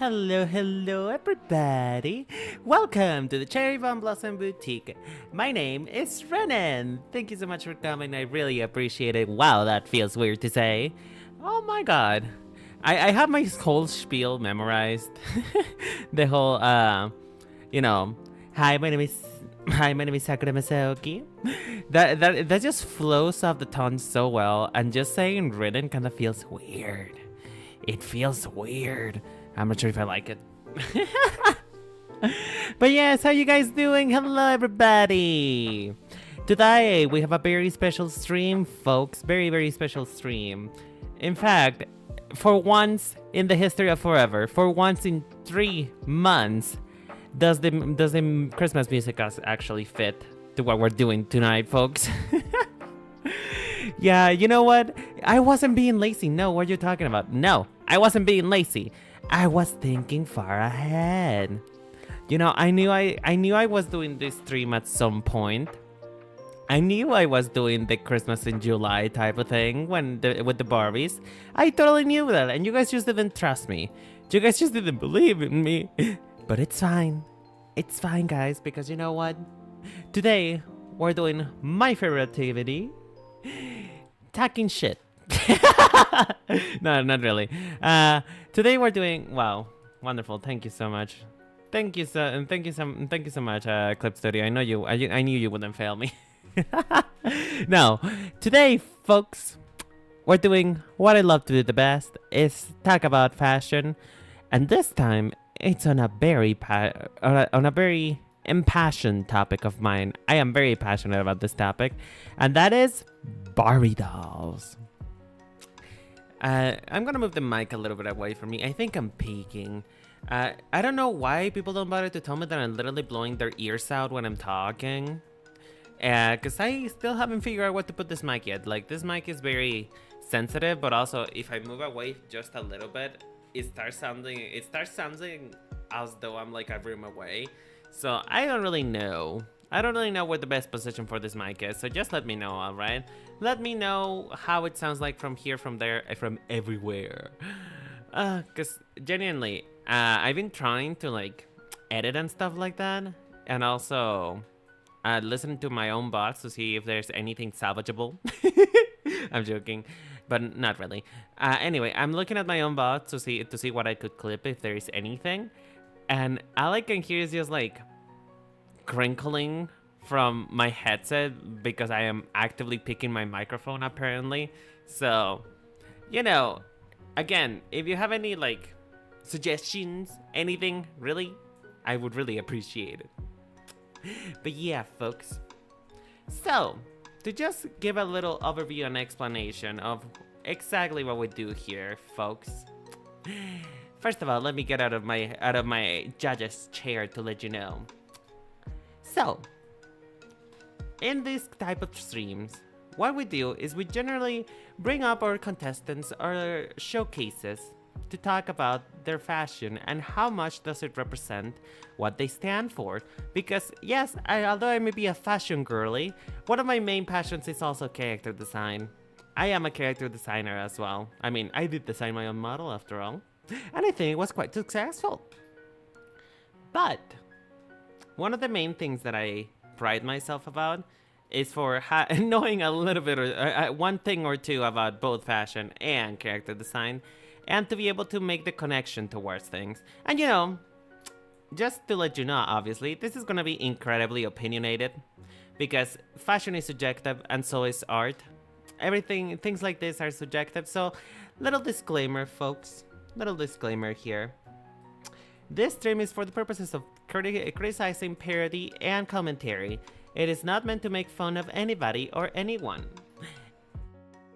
Hello everybody! Welcome to the Cherry Bomb Blossom Boutique. My name is Renan. Thank you so much for coming, I really appreciate it. Wow, that feels weird to say. Oh my god. I have my whole spiel memorized. The whole, you know, hi, my name is Sakura Masaoki. That just flows off the tongue so well, and just saying Renan kind of feels weird. It feels weird. I'm not sure if I like it. But yes, how you guys doing? Hello everybody! Today we have a very special stream, folks. Very special stream. In fact, for once in the history of forever, for once in 3 months, does the Christmas music actually fit to what we're doing tonight, folks? Yeah, you know what? I wasn't being lazy. No, what are you talking about? No, I wasn't being lazy. I was thinking far ahead. You know, I knew I was doing this stream at some point. I knew I was doing the Christmas in July type of thing with the Barbies. I totally knew that, and you guys just didn't trust me. You guys just didn't believe in me. But it's fine. It's fine, guys, because you know what? Today, we're doing my favorite activity. Talking shit. No, not really. Today we're doing wow, wonderful. Thank you so much. Thank you so much, Clip Studio. I knew you wouldn't fail me. No, today, folks, we're doing what I love to do the best is talk about fashion, and this time it's on a very impassioned topic of mine. I am very passionate about this topic, and that is Barbie dolls. I'm gonna move the mic a little bit away from me. I think I'm peeking. I don't know why people don't bother to tell me that I'm literally blowing their ears out when I'm talking. Cause I still haven't figured out what to put this mic yet. Like, this mic is very sensitive, but also if I move away just a little bit, it starts sounding as though I'm like a room away. So I don't really know. I don't really know what the best position for this mic is, so just let me know, alright? Let me know how it sounds like from here, from there, from everywhere. Cause genuinely, I've been trying to like edit and stuff like that, and also listen to my own box to see if there's anything salvageable. I'm joking, but not really. Anyway, I'm looking at my own box to see what I could clip if there is anything, and all I can hear is just like crinkling from my headset because I am actively picking my microphone apparently. So, you know, again, if you have any like suggestions, anything, really, I would really appreciate it. But yeah, folks. So, to just give a little overview and explanation of exactly what we do here, folks. First of all, let me get out of my judge's chair to let you know. So, in this type of streams, what we do is we generally bring up our contestants or showcases to talk about their fashion and how much does it represent what they stand for. Because yes, although I may be a fashion girly, one of my main passions is also character design. I am a character designer as well. I mean, I did design my own model after all, and I think it was quite successful. But one of the main things that I pride myself about is for knowing a little bit or one thing or two about both fashion and character design, and to be able to make the connection towards things. And you know, just to let you know, obviously, this is gonna be incredibly opinionated because fashion is subjective and so is art. Things like this are subjective, so little disclaimer, folks. Little disclaimer here. This stream is for the purposes of criticizing, parody, and commentary. It is not meant to make fun of anybody or anyone.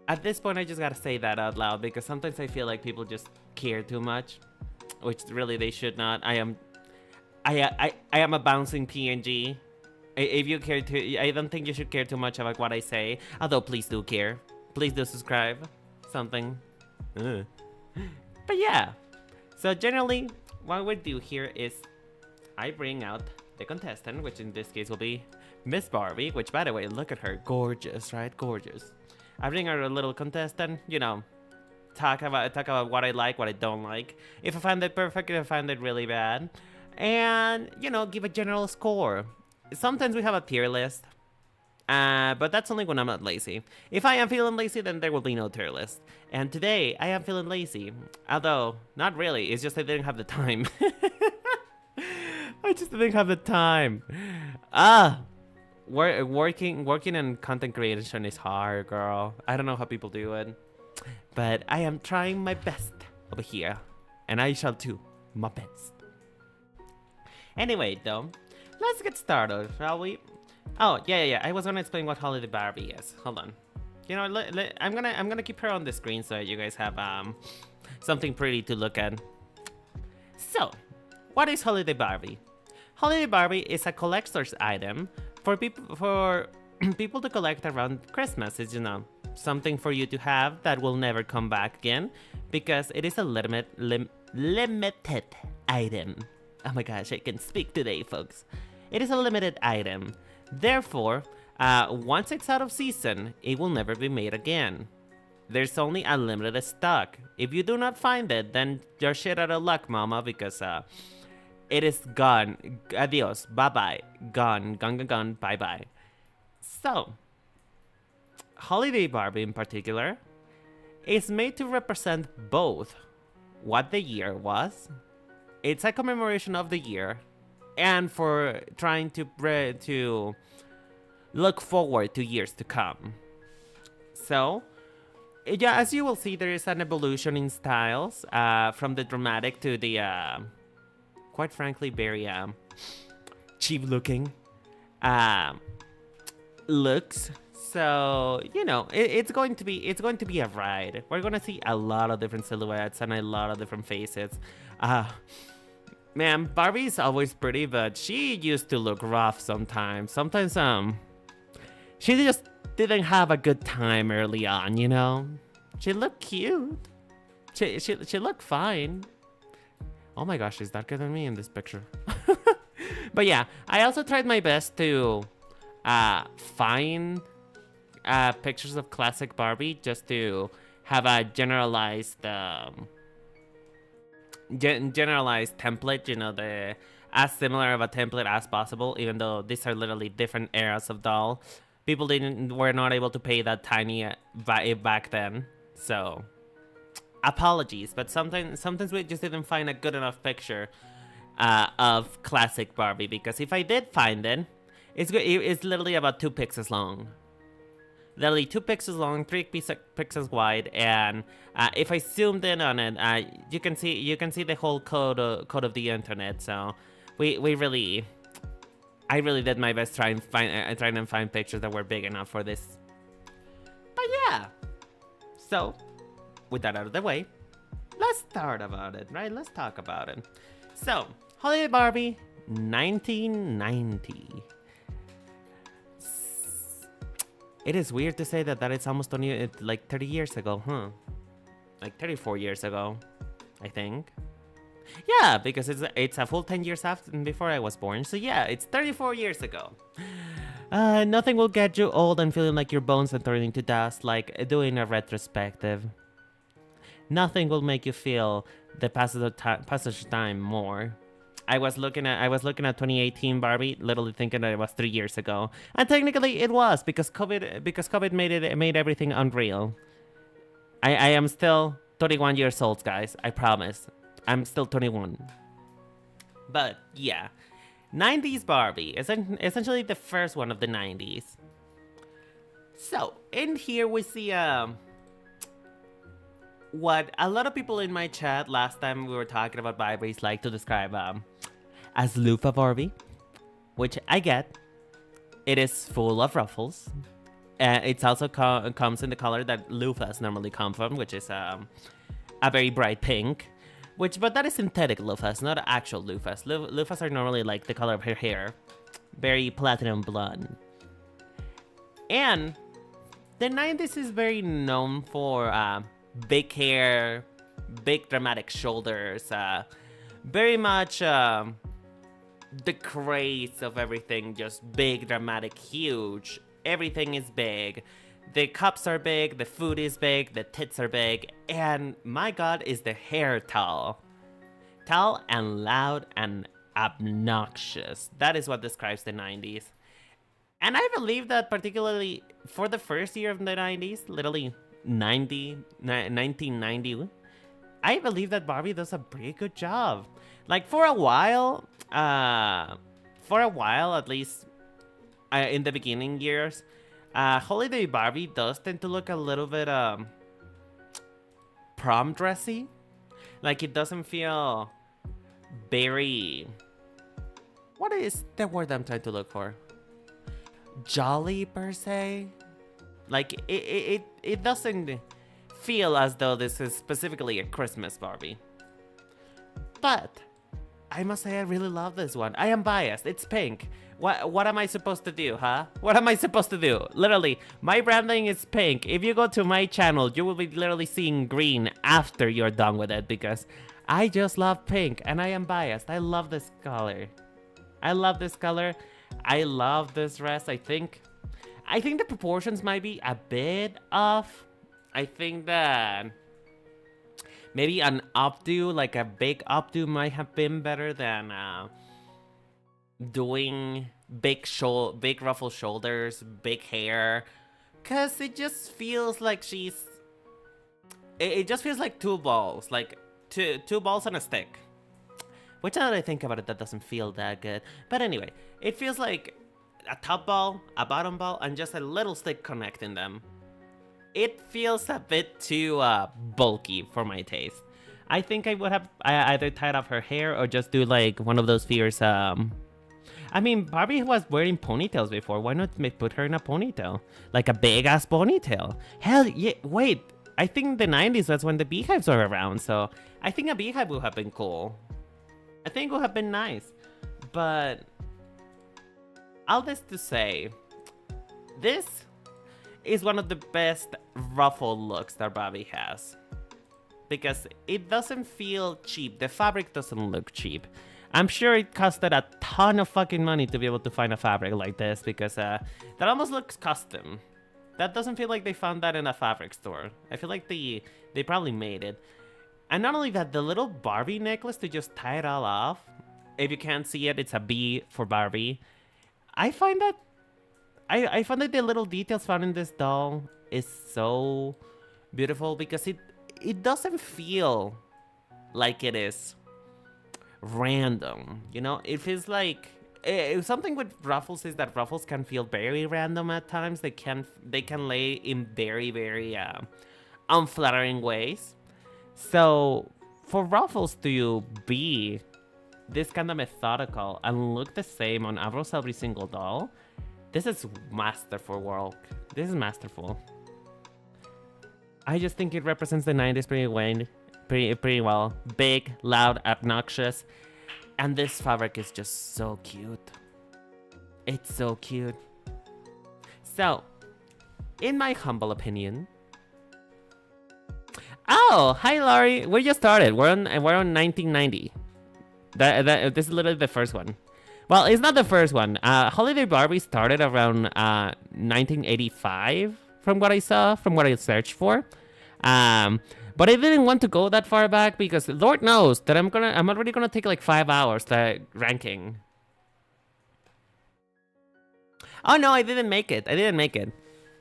At this point, I just gotta say that out loud because sometimes I feel like people just care too much, which really they should not. I am a bouncing PNG. If you care too, I don't think you should care too much about what I say. Although, please do care. Please do subscribe. Something. But yeah. So generally, what we do here is I bring out the contestant, which in this case will be Miss Barbie, which by the way, look at her. Gorgeous, right? Gorgeous. I bring out a little contestant, you know, talk about what I like, what I don't like. If I find it perfect, if I find it really bad, and give a general score. Sometimes we have a tier list, but that's only when I'm not lazy. If I am feeling lazy, then there will be no tier list. And today I am feeling lazy, although not really. It's just I didn't have the time. I just didn't have the time. Working in content creation is hard, girl. I don't know how people do it, but I am trying my best over here, and I shall do my best. Anyway, though, let's get started, shall we? Oh, yeah. I was gonna explain what Holiday Barbie is. Hold on. I'm gonna keep her on the screen so you guys have something pretty to look at. So, what is Holiday Barbie? Holiday Barbie is a collector's item for people to collect around Christmas. It's something for you to have that will never come back again because it is a limited item. Oh my gosh, I can speak today, folks. It is a limited item. Therefore, once it's out of season, it will never be made again. There's only a limited stock. If you do not find it, then you're shit out of luck, mama, because it is gone. Adios. Bye-bye. Gone. Gone. Bye-bye. So, Holiday Barbie in particular is made to represent both what the year was. It's a commemoration of the year, and for trying to look forward to years to come. So, yeah, as you will see, there is an evolution in styles from the dramatic to the, quite frankly, very cheap looking looks. So it's going to be a ride. We're gonna see a lot of different silhouettes and a lot of different faces. Man, Barbie is always pretty, but she used to look rough sometimes. Sometimes she just didn't have a good time early on. She looked cute. She looked fine. Oh my gosh, she's darker than me in this picture. But yeah, I also tried my best to find pictures of classic Barbie just to have a generalized template, as similar of a template as possible, even though these are literally different eras of doll. People were not able to pay that tiny back then, so apologies, but sometimes we just didn't find a good enough picture of classic Barbie, because if I did find it, it's literally about 2 pixels long. Literally 2 pixels long, 3 pixels wide, and if I zoomed in on it, you can see the whole code of the internet. So I really did my best trying to find pictures that were big enough for this. But yeah, so with that out of the way, let's start about it, right? Let's talk about it. So, Holiday Barbie, 1990. It is weird to say that it's almost only like 30 years ago, huh? Like 34 years ago, I think. Yeah, because it's a full 10 years after before I was born. So yeah, it's 34 years ago. Nothing will get you old and feeling like your bones are turning to dust like doing a retrospective. Nothing will make you feel the passage of time more. I was looking at 2018 Barbie, literally thinking that it was 3 years ago, and technically it was because COVID made everything unreal. I am still 21 years old, guys. I promise. I'm still 21. But yeah, 90s Barbie, essentially the first one of the 90s. So in here we see what a lot of people in my chat last time we were talking about Barbies like to describe as loofah Barbie, which I get. It is full of ruffles. It's also comes in the color that loofahs normally come from, which is a very bright pink. But that is synthetic loofahs, not actual loofahs. Loofahs are normally like the color of her hair, very platinum blonde. And the 90s is very known for big hair, big dramatic shoulders, very much the craze of everything, just big, dramatic, huge. Everything is big. The cups are big, the food is big, the tits are big, and my god, is the hair tall. Tall and loud and obnoxious. That is what describes the 90s. And I believe that particularly for the first year of the 90s, literally 1990, I believe that Barbie does a pretty good job. Like for a while at least in the beginning years, Holiday Barbie does tend to look a little bit prom dressy. Like it doesn't feel very... What is the word I'm trying to look for? Jolly per se? Like it doesn't feel as though this is specifically a Christmas Barbie. But I must say I really love this one. I am biased. It's pink. What am I supposed to do, huh? What am I supposed to do? Literally, my branding is pink. If you go to my channel, you will be literally seeing green after you're done with it because I just love pink and I am biased. I love this color. I love this color. I love this dress. I think the proportions might be a bit off. I think that maybe an updo, like a big updo, might have been better than doing big ruffled shoulders, big hair, cause it just feels like it just feels like two balls, like two balls and a stick. Which now that I think about it, that doesn't feel that good. But anyway, it feels like a top ball, a bottom ball, and just a little stick connecting them. It feels a bit too bulky for my taste. I think I would have either tied up her hair or just do like one of those fierce I mean, Barbie was wearing ponytails before. Why not put her in a ponytail? Like a big-ass ponytail. Hell, yeah, wait. I think the 90s was when the beehives were around, so I think a beehive would have been cool. I think it would have been nice. But all this to say, this is one of the best ruffle looks that Barbie has. Because it doesn't feel cheap. The fabric doesn't look cheap. I'm sure it costed a ton of fucking money to be able to find a fabric like this because that almost looks custom. That doesn't feel like they found that in a fabric store. I feel like they probably made it. And not only that, the little Barbie necklace to just tie it all off. If you can't see it, it's a B for Barbie. I find that the little details found in this doll is so beautiful because it doesn't feel like it is random, you know? It feels like something with Ruffles is that Ruffles can feel very random at times. They can lay in very, very unflattering ways. So for Ruffles to be this kind of methodical and look the same on almost every single doll, this is masterful work. This is masterful. I just think it represents the 90s pretty well. Big, loud, obnoxious. And this fabric is just so cute. It's so cute. So, in my humble opinion... Oh, hi Laurie. We just started. We're on 1990. This is literally the first one. Well, it's not the first one. Holiday Barbie started around 1985, from what I saw, from what I searched for. But I didn't want to go that far back because Lord knows that I'm already gonna take like 5 hours ranking. Oh no, I didn't make it.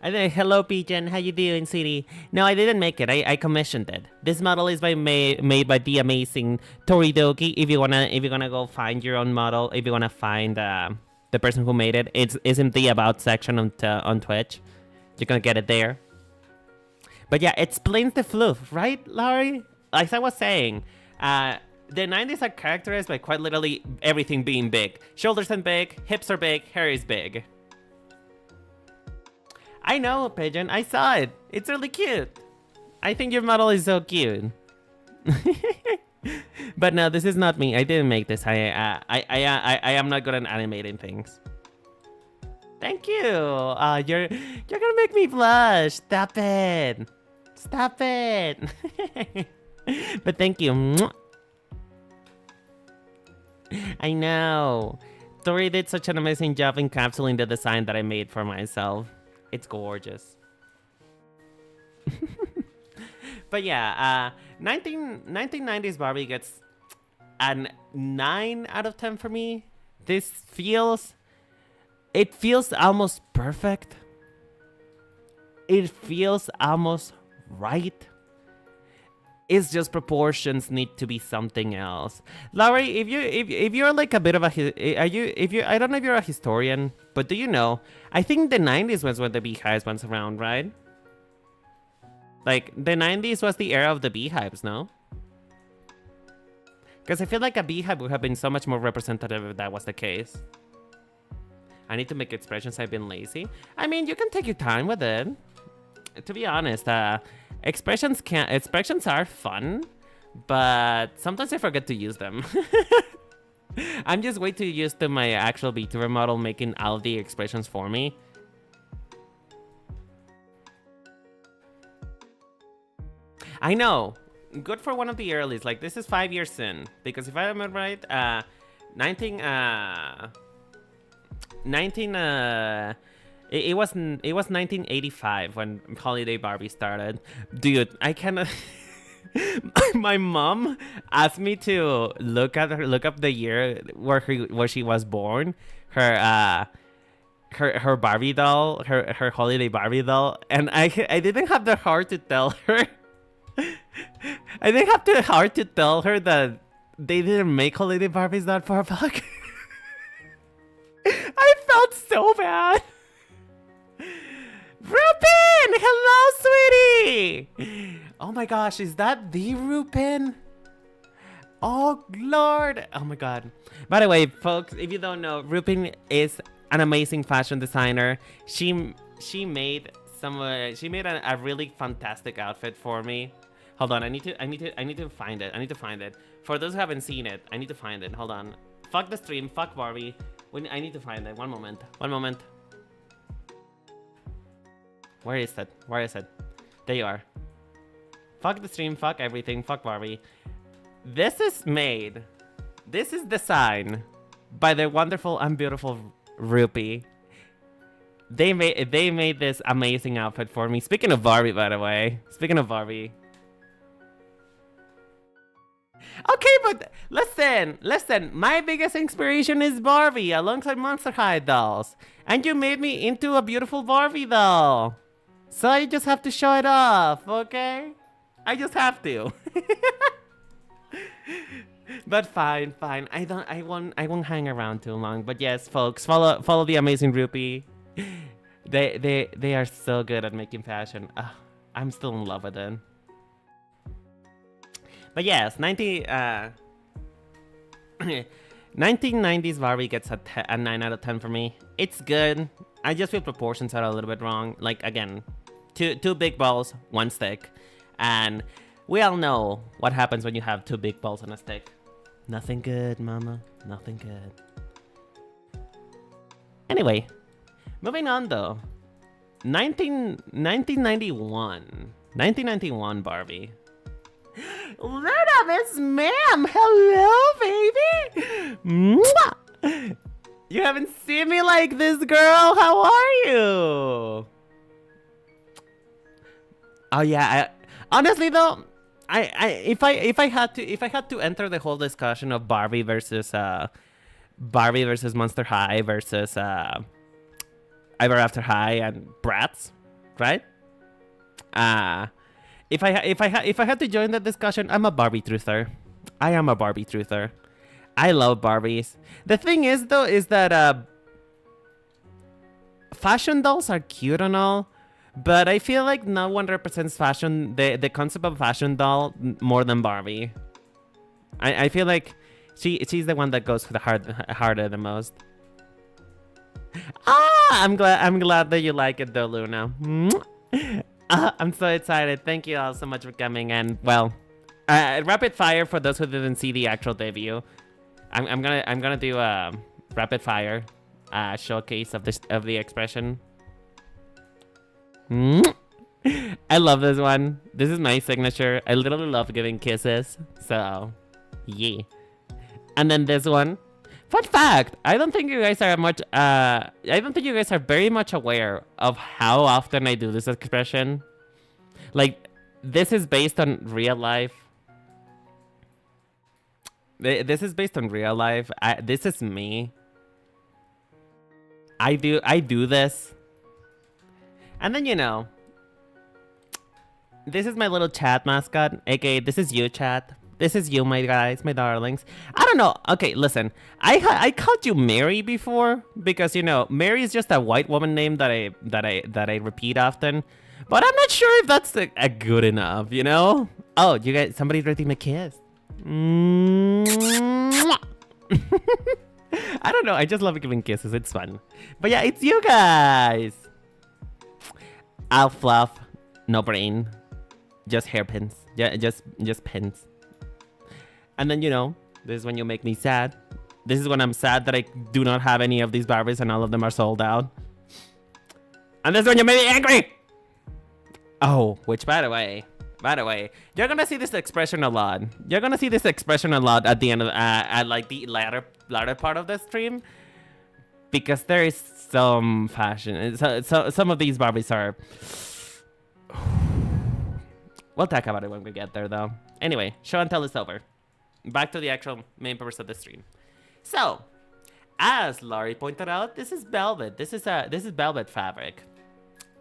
Hello Pigeon, how you doing, sweetie? No, I didn't make it. I commissioned it. This model is made by the amazing Toridoki. If you wanna go find your own model, if you wanna find the person who made it, it's in the about section on Twitch. You're gonna get it there. But yeah, it explains the fluff, right, Laurie? Like I was saying, the 90s are characterized by quite literally everything being big. Shoulders are big, hips are big, hair is big. I know, Pigeon. I saw it. It's really cute. I think your model is so cute. But no, this is not me. I didn't make this. I am not good at animating things. Thank you. You're gonna make me blush. Stop it. Stop it. But thank you. I know. Tori did such an amazing job encapsulating the design that I made for myself. It's gorgeous. But yeah, 1990s Barbie gets an 9 out of 10 for me. It feels almost perfect. It feels almost right. It's just proportions need to be something else. Laurie, if you're like a bit of a I don't know if you're a historian, but do you know? I think the 90s was when the beehives went around, right? Like the 90s was the era of the beehives, no? Because I feel like a beehive would have been so much more representative if that was the case. I need to make expressions. I've been lazy. I mean, you can take your time with it. To be honest, expressions are fun, but sometimes I forget to use them. I'm just way too used to my actual Vtuber model making all of the expressions for me. I know. Good for one of the earlies. Like, this is 5 years in. Because if I remember right, 19 it was 1985 when Holiday Barbie started. Dude, I cannot. My mom asked me to look up the year where she was born. Her Barbie doll, her Holiday Barbie doll, and I didn't have the heart to tell her. I didn't have the heart to tell her that they didn't make Holiday Barbies that far back. I felt so bad. Rupin! Hello, sweetie! Oh my gosh, is that the Rupin? Oh, Lord. Oh my God. By the way, folks, if you don't know, Rupin is an amazing fashion designer. She made a really fantastic outfit for me. Hold on, I need to find it. I need to find it. For those who haven't seen it, I need to find it. Hold on. Fuck the stream, fuck Barbie. I need to find it. One moment. Where is it? There you are. Fuck the stream, fuck everything, fuck Barbie. This is designed by the wonderful and beautiful Rupee. They made this amazing outfit for me. Speaking of Barbie, by the way. Okay, but listen. My biggest inspiration is Barbie alongside Monster High dolls. And you made me into a beautiful Barbie doll. So I just have to show it off, okay? I just have to. But fine. I won't hang around too long. But yes, folks, follow the amazing Rupee. They are so good at making fashion. I'm still in love with it. But yes, 1990s Barbie gets a 9 out of 10 for me. It's good. I just feel proportions are a little bit wrong. Like, again, two big balls, one stick. And we all know what happens when you have two big balls on a stick. Nothing good, mama. Nothing good. Anyway, moving on though. 1991 Barbie. Luna, Miss Ma'am! Hello, baby! Mwah! You haven't seen me like this, girl! How are you? Oh yeah, honestly though, if I had to enter the whole discussion of Barbie versus Monster High versus Ever After High and Bratz, right? If I had to join that discussion, I'm a Barbie truther. I am a Barbie truther. I love Barbies. The thing is though, is that fashion dolls are cute and all, but I feel like no one represents fashion, the concept of fashion doll more than Barbie. I feel like she's the one that goes for the harder the most. I'm glad that you like it though, Luna. I'm so excited. Thank you all so much for coming. And well, rapid fire for those who didn't see the actual debut. I'm gonna do a rapid fire showcase of the expression. I love this one. This is my signature. I literally love giving kisses. So, yeah. And then this one. Fun fact, I don't think you guys are very much aware of how often I do this expression. Like, this is based on real life. This is based on real life. This is me. I do this. And then, this is my little chat mascot, aka this is you, chat. This is you, my guys, my darlings. I don't know. Okay, listen. I called you Mary before because Mary is just a white woman name that I repeat often. But I'm not sure if that's a good enough, Oh, you guys, somebody's ready to kiss. Mwah. I don't know. I just love giving kisses. It's fun. But yeah, it's you guys. I'll fluff, no brain, just hairpins. Yeah, just pins. And then this is when you make me sad. This is when I'm sad that I do not have any of these Barbies and all of them are sold out. And this is when you make me angry. Oh, which by the way, you're gonna see this expression a lot. You're gonna see this expression a lot at the end of at like the latter part of the stream, because there is some fashion. So some of these Barbies are. We'll talk about it when we get there, though. Anyway, show and tell is over. Back to the actual main purpose of the stream. So, as Laurie pointed out, this is velvet. This is velvet fabric.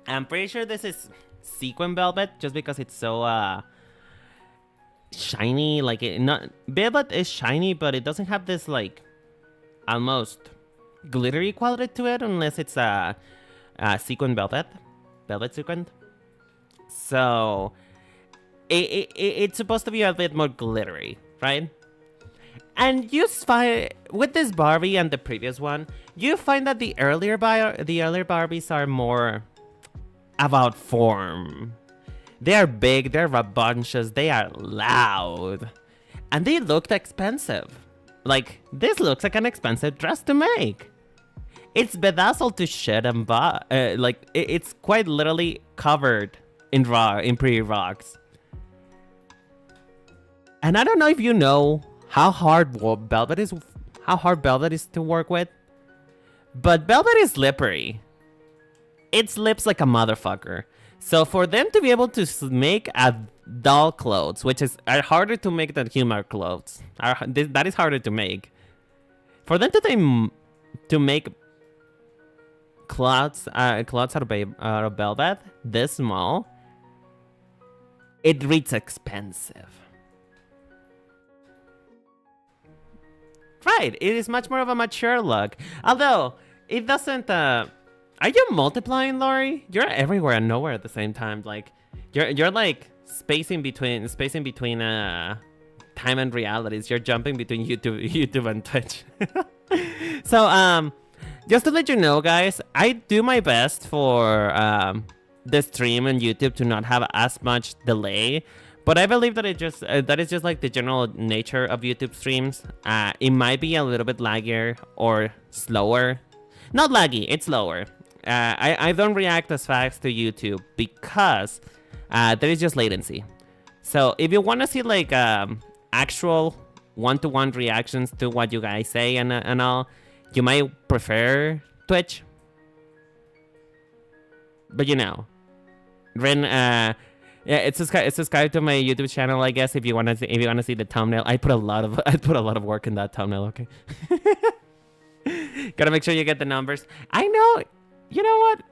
I'm pretty sure this is sequin velvet, just because it's so shiny. Like velvet is shiny, but it doesn't have this like almost glittery quality to it, unless it's a sequin velvet sequin. So it's supposed to be a bit more glittery, right? And you find with this Barbie and the previous one, you find that the earlier Barbies are more about form. They are big, they're rambunctious, they are loud, and they looked expensive. Like, this looks like an expensive dress to make. It's bedazzled to shit and it's quite literally covered in pretty rocks. And I don't know if you know how hard velvet is to work with, but velvet is slippery. It slips like a motherfucker. So for them to be able to make doll clothes, which are harder to make than human clothes, that is harder to make. For them to make clothes out of velvet this small, it reads expensive. Right, it is much more of a mature look. Although it doesn't. Are you multiplying, Laurie? You're everywhere and nowhere at the same time. Like, you're like spacing between time and realities. You're jumping between YouTube and Twitch. So just to let you know, guys, I do my best for the stream and YouTube to not have as much delay. But I believe that that is just like the general nature of YouTube streams. It might be a little bit laggier or slower. Not laggy, it's slower. I don't react as fast to YouTube because there is just latency. So if you want to see like actual one-to-one reactions to what you guys say and all, you might prefer Twitch. But Ren, yeah, it's subscribe to my YouTube channel, I guess. If you wanna see the thumbnail, I put a lot of work in that thumbnail. Okay, gotta make sure you get the numbers. I know. You know what?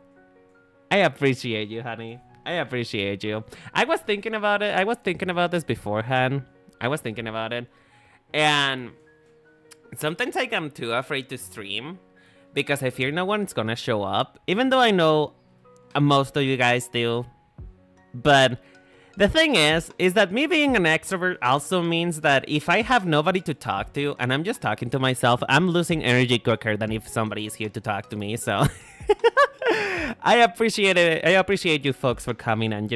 I appreciate you, honey. I appreciate you. I was thinking about it. I was thinking about this beforehand. And sometimes I'm too afraid to stream because I fear no one's gonna show up. Even though I know most of you guys do. But the thing is that me being an extrovert also means that if I have nobody to talk to and I'm just talking to myself, I'm losing energy quicker than if somebody is here to talk to me. So I appreciate it. I appreciate you folks for coming and,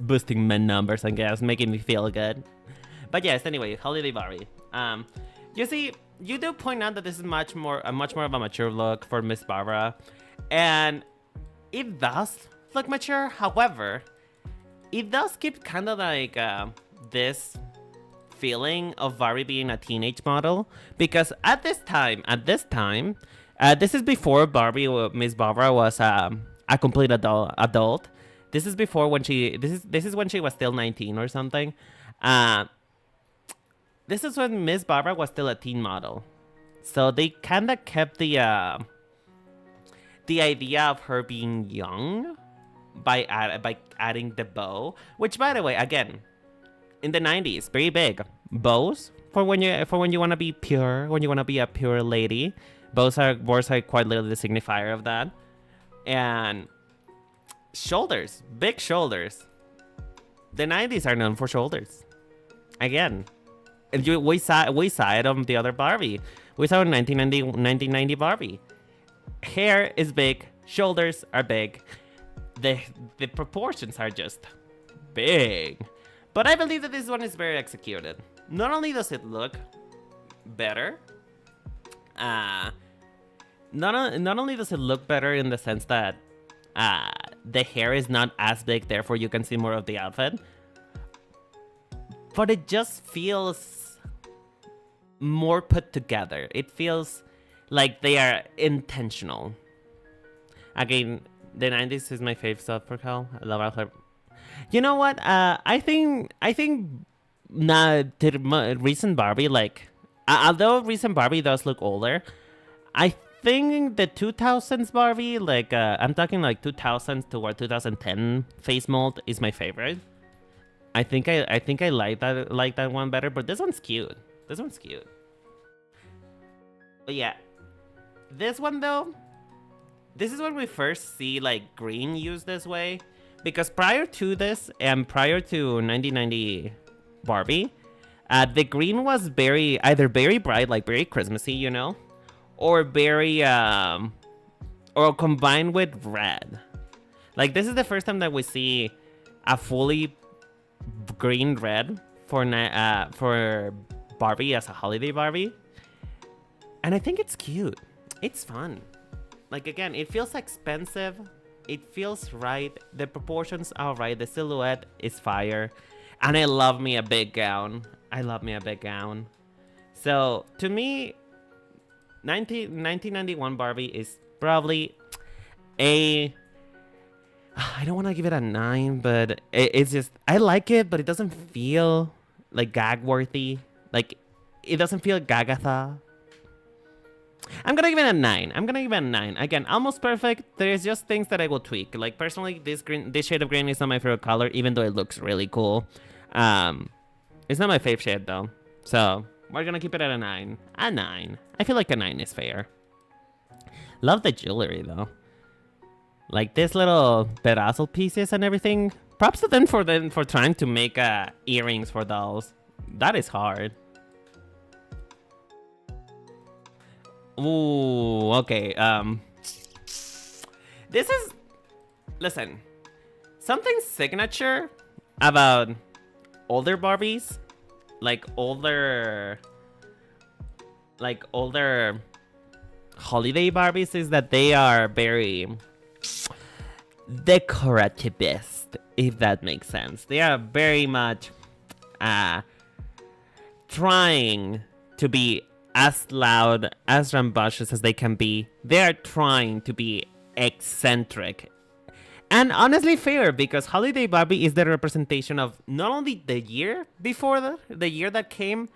boosting my numbers, I guess, making me feel good. But yes, anyway, Holiday Barbie. You see, you do point out that this is much more of a mature look for Miss Barbara. And it does look mature. However, it does keep kind of like this feeling of Barbie being a teenage model, because at this time, this is before Miss Barbara was a complete adult. This is before when this is when she was still 19 or something. Uh, this is when Miss Barbara was still a teen model. So they kind of kept the idea of her being young by adding the bow, which by the way, again, in the 90s, very big. Bows for when you want to be pure, when you want to be a pure lady. Bows are quite literally the signifier of that. And shoulders, big shoulders. The 90s are known for shoulders. Again, and we saw it on the other Barbie. We saw in 1990 Barbie. Hair is big, shoulders are big. The proportions are just big. But I believe that this one is very executed. Not only does it look better, not only does it look better in the sense that the hair is not as big, therefore you can see more of the outfit, but it just feels more put together. It feels like they are intentional. Again, the 90s is my favorite stuff for Cal. I love her. You know what? I think the recent Barbie, like, although recent Barbie does look older, I think the 2000s Barbie, like, I'm talking like 2000s toward 2010 face mold is my favorite. I think I like that one better, but this one's cute. This one's cute. But yeah, this one though, this is when we first see like green used this way, because prior to this and prior to 1990 Barbie, the green was either very bright, like very Christmassy, you know, or very or combined with red. Like this is the first time that we see a fully green red for Barbie as a holiday Barbie, and I think it's cute. It's fun. Like again, it feels expensive. It feels right. The proportions are right. The silhouette is fire, and I love me a big gown. I love me a big gown. So to me, 1991 Barbie is probably a... I don't want to give it a 9, but it's just... I like it, but it doesn't feel like gag-worthy. Like, it doesn't feel gagatha. I'm gonna give it a 9. Again, almost perfect. There's just things that I will tweak. Like, personally, this shade of green is not my favorite color, even though it looks really cool. It's not my favorite shade, though. So, we're gonna keep it at a 9. A 9. I feel like a 9 is fair. Love the jewelry, though. Like, this little bedazzle pieces and everything. Props to them for trying to make earrings for dolls. That is hard. Ooh, okay. This is... Listen. Something signature about older Barbies, like older holiday Barbies, is that they are very decorativist, if that makes sense. They are very much trying to be as loud, as rambunctious as they can be. They are trying to be eccentric. And honestly fair, because Holiday Barbie is the representation of not only the year before the year that came,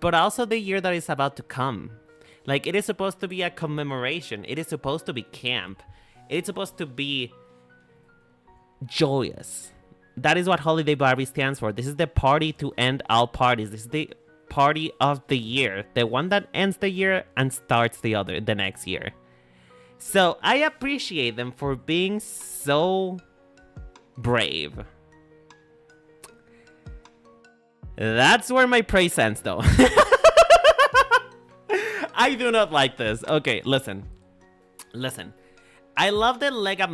but also the year that is about to come. Like, it is supposed to be a commemoration. It is supposed to be camp. It is supposed to be joyous. That is what Holiday Barbie stands for. This is the party to end all parties. This is the party of the year. The one that ends the year and starts the next year. So I appreciate them for being so brave. That's where my praise ends, though. I do not like this. Okay, listen. I love the Lega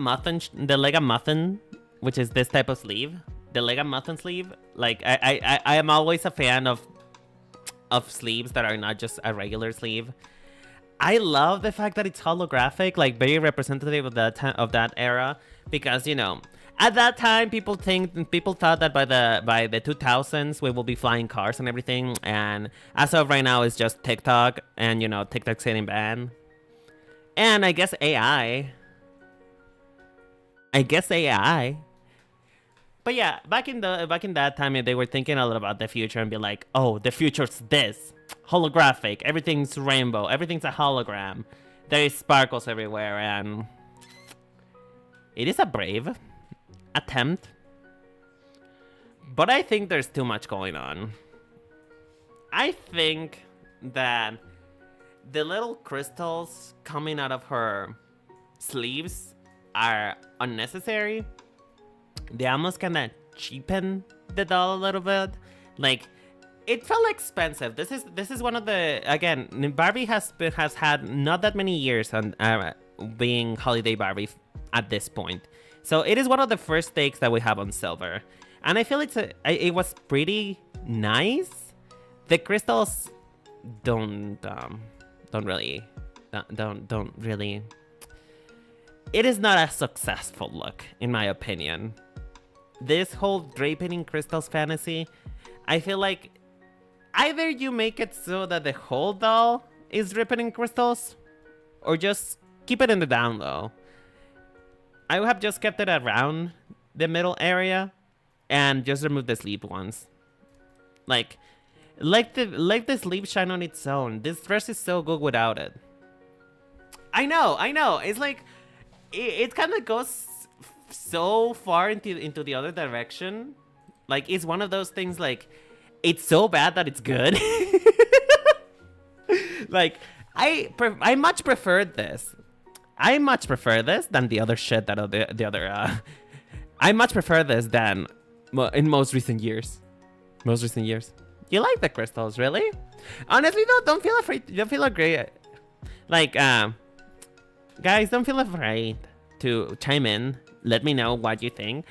Muffin, which is this type of sleeve. The Lega Muffin sleeve. Like, I am always a fan of sleeves that are not just a regular sleeve. I love the fact that it's holographic, like very representative of that era, because, you know, at that time people thought that by the 2000s we will be flying cars and everything, and as of right now it's just TikTok, and, you know, TikTok's getting banned, and I guess AI. But yeah, back in that time, they were thinking a lot about the future and be like, oh, the future's this holographic. Everything's rainbow. Everything's a hologram. There is sparkles everywhere, and it is a brave attempt. But I think there's too much going on. I think that the little crystals coming out of her sleeves are unnecessary. They almost kind of cheapen the doll a little bit. Like, it felt expensive. This is one of the, again, Barbie has had not that many years on being holiday Barbie at this point. So it is one of the first takes that we have on silver. And I feel it was pretty nice. The crystals don't really. It is not a successful look, in my opinion. This whole draping in crystals fantasy, I feel like either you make it so that the whole doll is dripping in crystals, or just keep it in the down low. I would have just kept it around the middle area and just remove the sleeve ones. Like the sleeve shine on its own. This dress is so good without it. I know. It's like it kind of goes so far into the other direction. Like, it's one of those things, like, it's so bad that it's good. Like, I much preferred this. I much prefer this than the other shit that the other I much prefer this than in most recent years. You like the crystals, really? Honestly though, don't feel afraid. Don't feel afraid. Like, guys, don't feel afraid to chime in. Let me know what you think.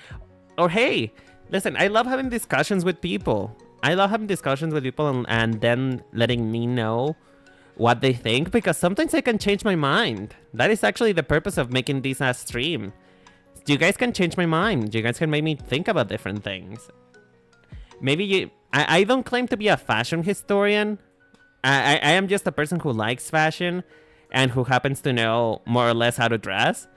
Or hey, listen, I love having discussions with people. And then letting me know what they think, because sometimes I can change my mind. That is actually the purpose of making this as stream. You guys can change my mind. You guys can make me think about different things. Maybe I don't claim to be a fashion historian. I am just a person who likes fashion and who happens to know more or less how to dress.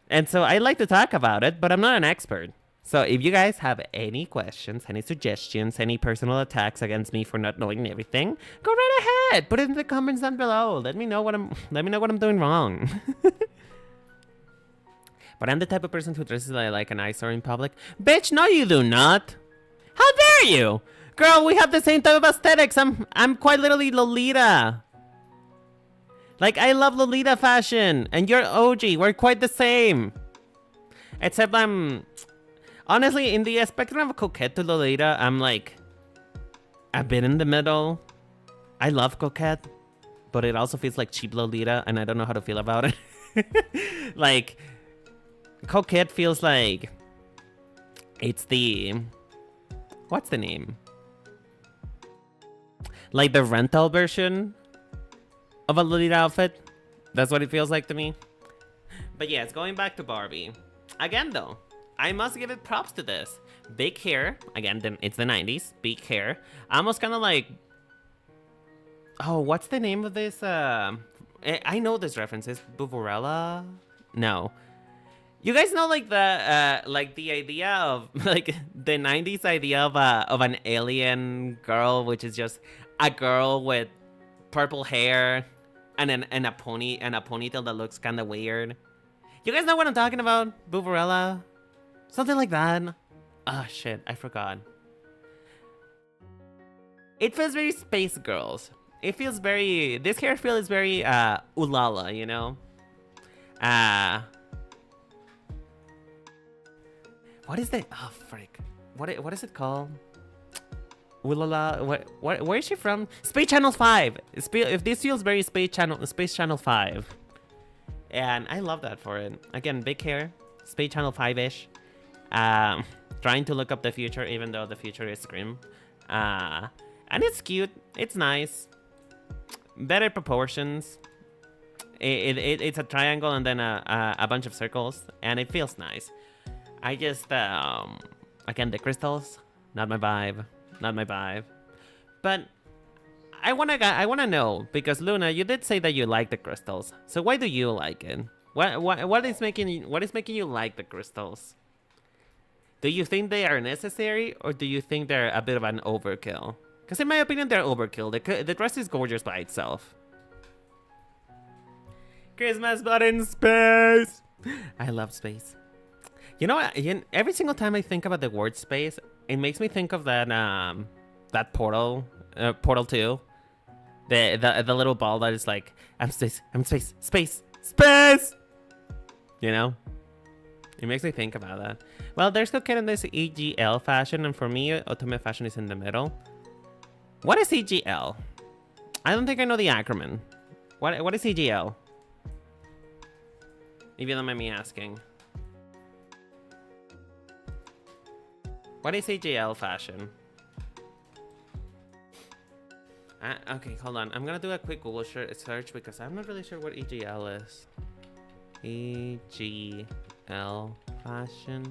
And so I like to talk about it, but I'm not an expert. So if you guys have any questions, any suggestions, any personal attacks against me for not knowing everything, go right ahead. Put it in the comments down below. Let me know what I'm doing wrong. But I'm the type of person who dresses like an eyesore in public. Bitch, no you do not. How dare you? Girl, we have the same type of aesthetics. I'm quite literally Lolita. Like, I love Lolita fashion. And you're OG. We're quite the same. Except honestly, in the spectrum of Coquette to Lolita, I'm like a bit in the middle. I love Coquette, but it also feels like cheap Lolita, and I don't know how to feel about it. Like, Coquette feels like it's the... What's the name? Like the rental version of a Lolita outfit. That's what it feels like to me. But yes, going back to Barbie. Again, though, I must give it props to this. Big hair. Again, it's the 90s. Big hair. Almost kind of like... Oh, what's the name of this? I know this reference. Is Buvarella? No. You guys know, like, the idea of, like, the 90s idea of an alien girl, which is just a girl with purple hair and a ponytail that looks kind of weird. You guys know what I'm talking about? Buvarella? Something like that. Ah, shit, I forgot. It feels very Space Girls. It feels very... This hair feel is very, ulala, you know? What is the... Oh, frick. What is it called? Ulala... Where is she from? Space Channel 5! If this feels very Space Channel 5. And I love that for it. Again, big hair. Space Channel 5-ish. Trying to look up the future, even though the future is grim. And it's cute. It's nice. Better proportions. It's a triangle and then a bunch of circles, and it feels nice. I just again, the crystals, not my vibe. But I wanna know, because Luna, you did say that you like the crystals. So why do you like it? What is making you like the crystals? Do you think they are necessary, or do you think they're a bit of an overkill? Because in my opinion, they're overkill. The dress is gorgeous by itself. Christmas button space! I love space. You know what? Every single time I think about the word space, it makes me think of that that Portal 2. The little ball that is like, I'm space, space, space! You know? It makes me think about that. Well, there's still kind of this EGL fashion, and for me, Otome fashion is in the middle. What is EGL? I don't think I know the acronym. What is EGL? If you don't mind me asking. What is EGL fashion? Okay, hold on. I'm gonna do a quick Google search because I'm not really sure what EGL is. EGL fashion.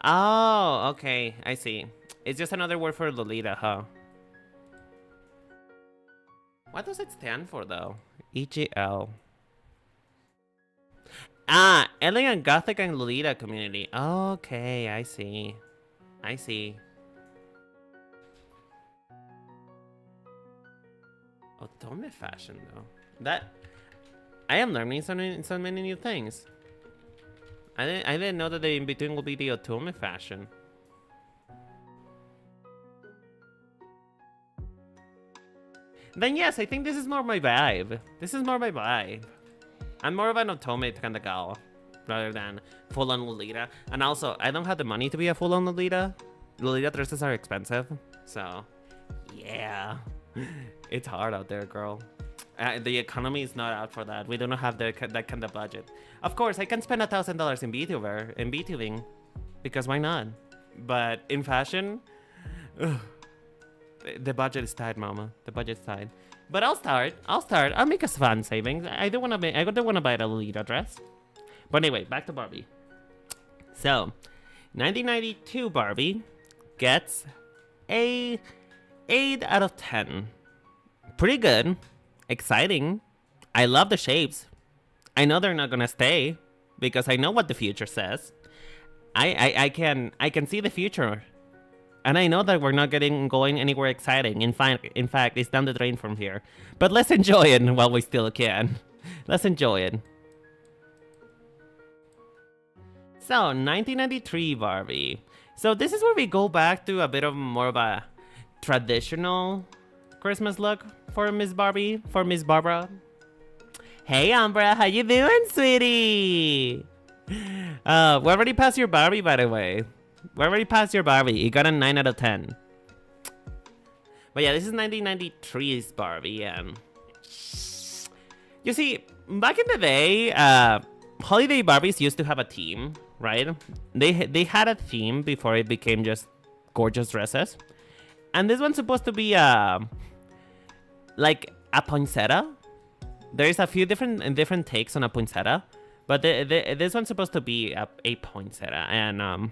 Oh, okay. I see. It's just another word for Lolita, huh? What does it stand for, though? EGL. Ah, Elegant Gothic and Lolita community. Okay, I see. I see. Otome fashion, though. I am learning so many new things. I didn't know that the in-between will be the Otome fashion. Then yes, I think this is more my vibe. This is more my vibe. I'm more of an Otome kind of gal, rather than full-on Lolita. And also, I don't have the money to be a full-on Lolita. Lolita dresses are expensive, so yeah. It's hard out there, girl. The economy is not out for that. We do not have that kind of budget. Of course, I can spend $1,000 in VTubing, because why not? But in fashion, ugh, the budget is tight, mama. The budget's tight. But I'll start. I'll make a fun savings. I don't wanna buy a Lolita dress. But anyway, back to Barbie. So, 1992 Barbie gets a 8 out of 10. Pretty good. Exciting. I love the shapes. I know they're not gonna stay because I know what the future says. I can see the future. And I know that we're not going anywhere exciting. In fact, it's down the drain from here. But let's enjoy it while we still can. Let's enjoy it. So, 1993 Barbie. So this is where we go back to a bit of more of a traditional Christmas look for Miss Barbie, for Miss Barbara. Hey Umbra, how you doing, sweetie? We already passed your Barbie, by the way. We already passed your Barbie. You got a 9 out of 10. But yeah, this is 1993's Barbie, and you see, back in the day, holiday Barbies used to have a theme, right? They had a theme before it became just gorgeous dresses. And this one's supposed to be like a poinsettia. There's a few different takes on a poinsettia, but this one's supposed to be a poinsettia. And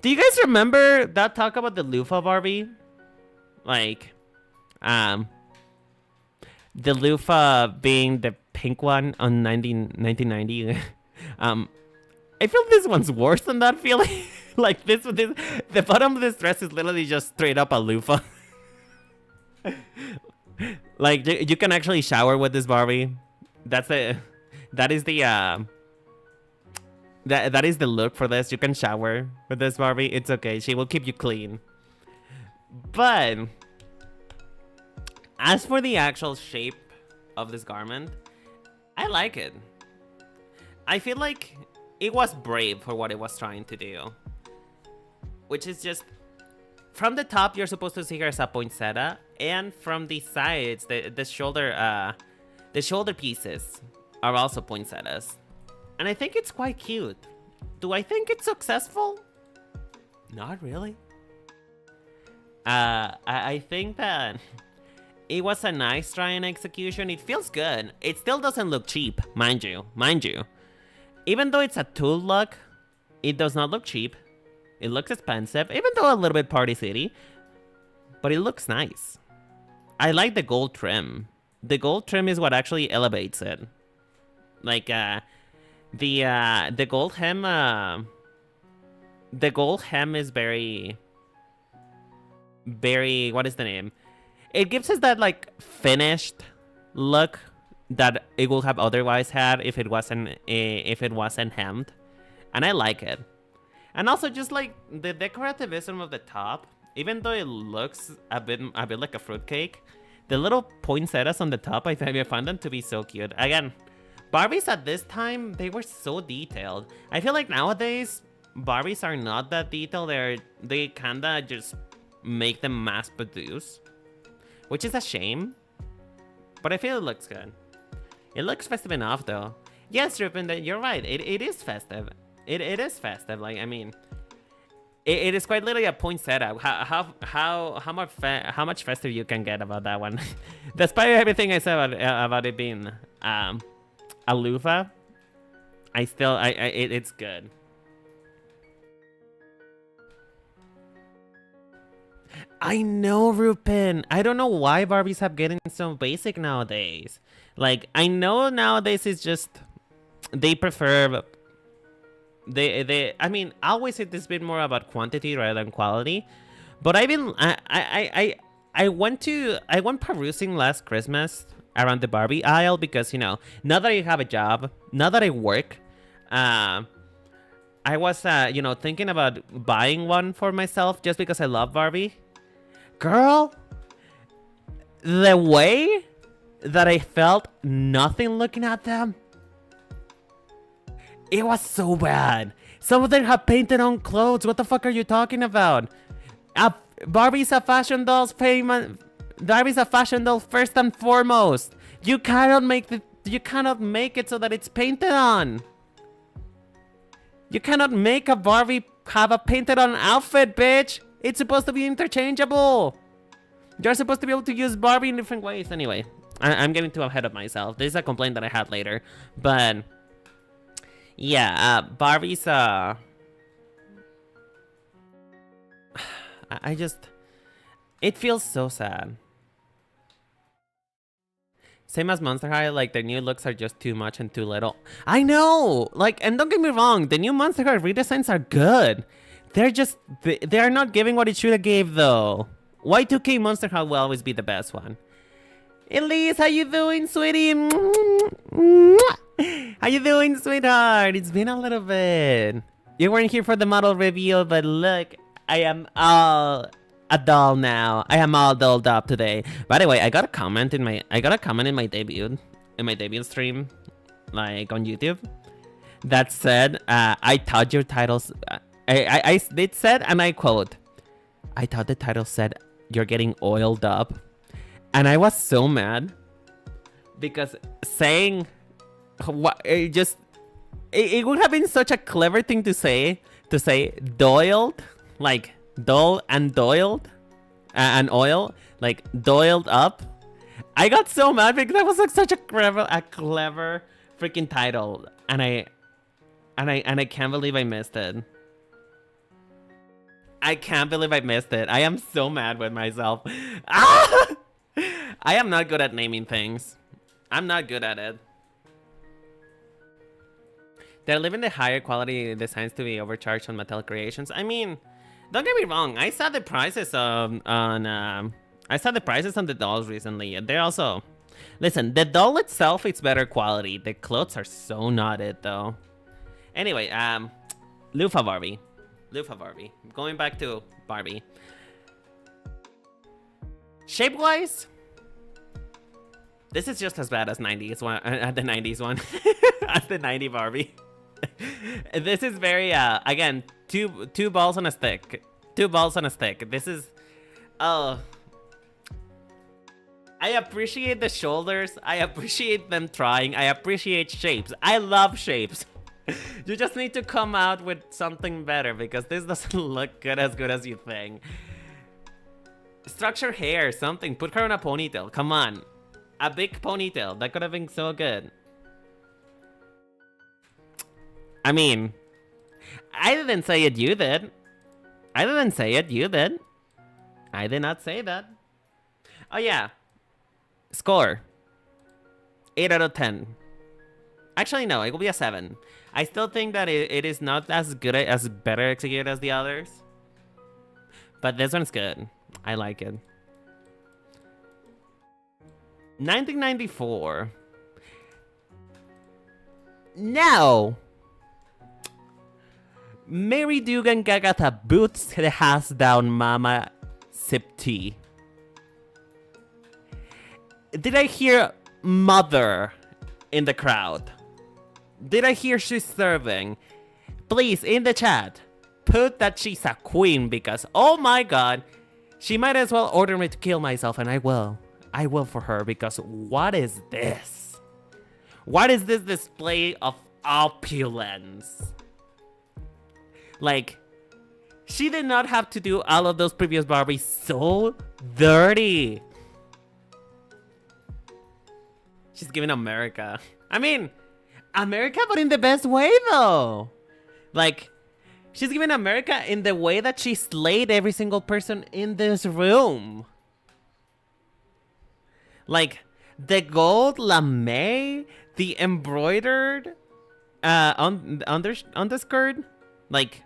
do you guys remember that talk about the loofah Barbie? Like, the loofah being the pink one on 1990. I feel this one's worse than that feeling. Like the bottom of this dress is literally just straight up a loofah. Like you can actually shower with this Barbie. That is the look for this. You can shower with this Barbie. It's okay. She will keep you clean. But as for the actual shape of this garment, I like it. I feel like it was brave for what it was trying to do. Which is just, from the top, you're supposed to see her as a poinsettia, and from the sides, the shoulder pieces are also poinsettias. And I think it's quite cute. Do I think it's successful? Not really. I think that it was a nice try and execution. It feels good. It still doesn't look cheap, mind you. Even though it's a tulle look, it does not look cheap. It looks expensive, even though a little bit Party City. But it looks nice. I like the gold trim. The gold trim is what actually elevates it. Like, The gold hem is very what is the name? It gives us that like finished look that it would have otherwise had if it wasn't hemmed, and I like it. And also just like the decorativism of the top, even though it looks a bit like a fruitcake, the little poinsettias on the top, I find them to be so cute. Again, Barbies at this time, they were so detailed. I feel like nowadays Barbies are not that detailed. They kinda just make them mass produce, which is a shame. But I feel it looks good. It looks festive enough though. Yes, Rupen, you're right. It is festive. It is festive. Like, I mean, it is quite literally a poinsettia. How much festive you can get about that one? Despite everything I said about it being a loofah, it's good. I know, Rupin. I don't know why Barbies have getting so basic nowadays. Like, I know nowadays it's just they prefer. I mean, I always say this bit more about quantity rather than quality. But I went perusing last Christmas around the Barbie aisle because, you know, now that I have a job, now that I work, I was you know, thinking about buying one for myself just because I love Barbie. Girl, the way that I felt nothing looking at them, it was so bad. Some of them have painted on clothes. What the fuck are you talking about? Barbie's a fashion doll's payment. Barbie's a fashion doll first and foremost. You cannot make it so that it's painted on. You cannot make a Barbie have a painted on outfit, bitch. It's supposed to be interchangeable. You're supposed to be able to use Barbie in different ways. Anyway, I'm getting too ahead of myself. This is a complaint that I had later. But yeah, Barbie's it feels so sad. Same as Monster High, like their new looks are just too much and too little. I know! Like, and don't get me wrong, the new Monster High redesigns are good. They are not giving what it should have gave though. Y2K Monster High will always be the best one. Elise, how you doing, sweetie? How you doing, sweetheart? It's been a little bit. You weren't here for the model reveal, but look, I am all a doll now. I am all dolled up today. By the way, I got a comment in my debut stream, like on YouTube, that said, I thought your titles. It said, and I quote, I thought the title said you're getting oiled up, and I was so mad because saying what it would have been such a clever thing to say doiled, like dull and doiled and oil, like doiled up. I got so mad because that was like such a clever freaking title, and I can't believe I missed it. I can't believe I missed it. I am so mad with myself. Ah! I am not good at naming things. I'm not good at it. They're leaving the higher quality designs to be overcharged on Mattel Creations. I mean, don't get me wrong. I saw the prices on the dolls recently. They're also, listen, the doll itself is better quality. The clothes are so not it though. Anyway, Lufa Barbie. Going back to Barbie. Shape-wise, this is just as bad as 90s one, the 90s one, as the 90 Barbie. This is very, again, two balls on a stick. This is, oh. I appreciate the shoulders. I appreciate them trying. I appreciate shapes. I love shapes. You just need to come out with something better because this doesn't look as good as you think. Structure hair, something. Put her in a ponytail. Come on. A big ponytail. That could have been so good. I mean, I didn't say it, you did. I didn't say it, you did. I did not say that. Oh yeah. Score. 8 out of 10. Actually, no, it will be a 7. I still think that it is not as good, as better executed as the others. But this one's good. I like it. 1994. Now, Mary Dugan Gagata boots the house down, Mama sip tea. Did I hear mother in the crowd? Did I hear she's serving? Please, in the chat, put that she's a queen because, oh my god, she might as well order me to kill myself, and I will. I will for her, because what is this? What is this display of opulence? Like, she did not have to do all of those previous Barbies so dirty. She's giving America. I mean, America, but in the best way, though. Like, she's giving America in the way that she slayed every single person in this room. Like, the gold lame, the embroidered underskirt. Like,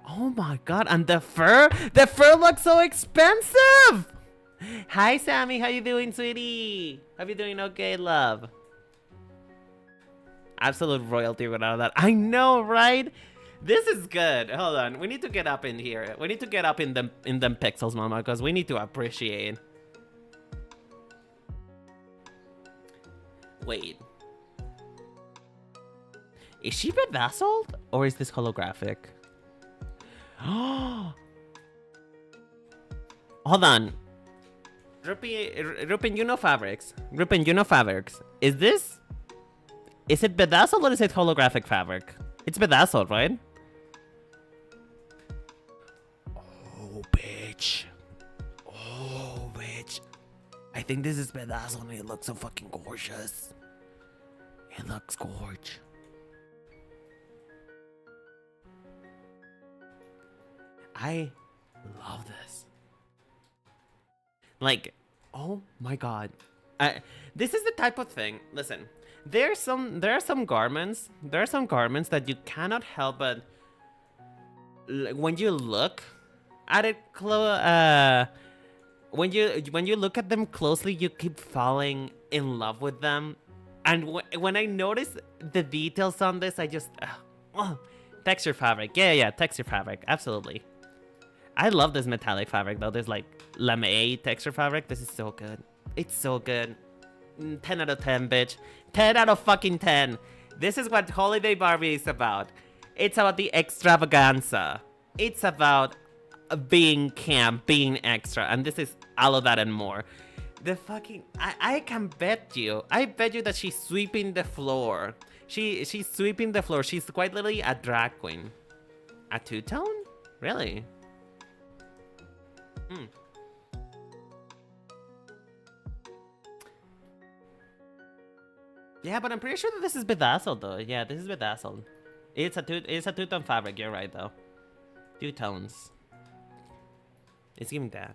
oh my god, and the fur looks so expensive. Hi, Sammy, how you doing, sweetie? How you doing? Okay, love. Absolute royalty without that. I know, right? This is good. Hold on, we need to get up in here. We need to get up in them pixels, mama, because we need to appreciate. Wait. Is she bedazzled? Or is this holographic? Oh. Hold on. Rupin, you know fabrics. Rupin, you know fabrics. Is it bedazzled or is it holographic fabric? It's bedazzled, right? Oh, bitch. Oh, bitch. I think this is bedazzled and it looks so fucking gorgeous. It looks gorgeous. I love this. Like, oh my god. This is the type of thing. Listen, there are some garments that you cannot help but when you look at it when you look at them closely, you keep falling in love with them. And when I notice the details on this, I just texture fabric. Yeah, texture fabric. Absolutely. I love this metallic fabric though. There's like lame texture fabric. This is so good. It's so good. 10 out of 10, bitch. 10 out of fucking 10. This is what Holiday Barbie is about. It's about the extravaganza. It's about being camp, being extra. And this is all of that and more. The fucking... I can bet you. I bet you that she's sweeping the floor. She's sweeping the floor. She's quite literally a drag queen. A two-tone? Really? Yeah, but I'm pretty sure that this is bedazzled though. Yeah, this is bedazzled. It's a two-tone fabric. You're right though. 2 tones. It's giving that.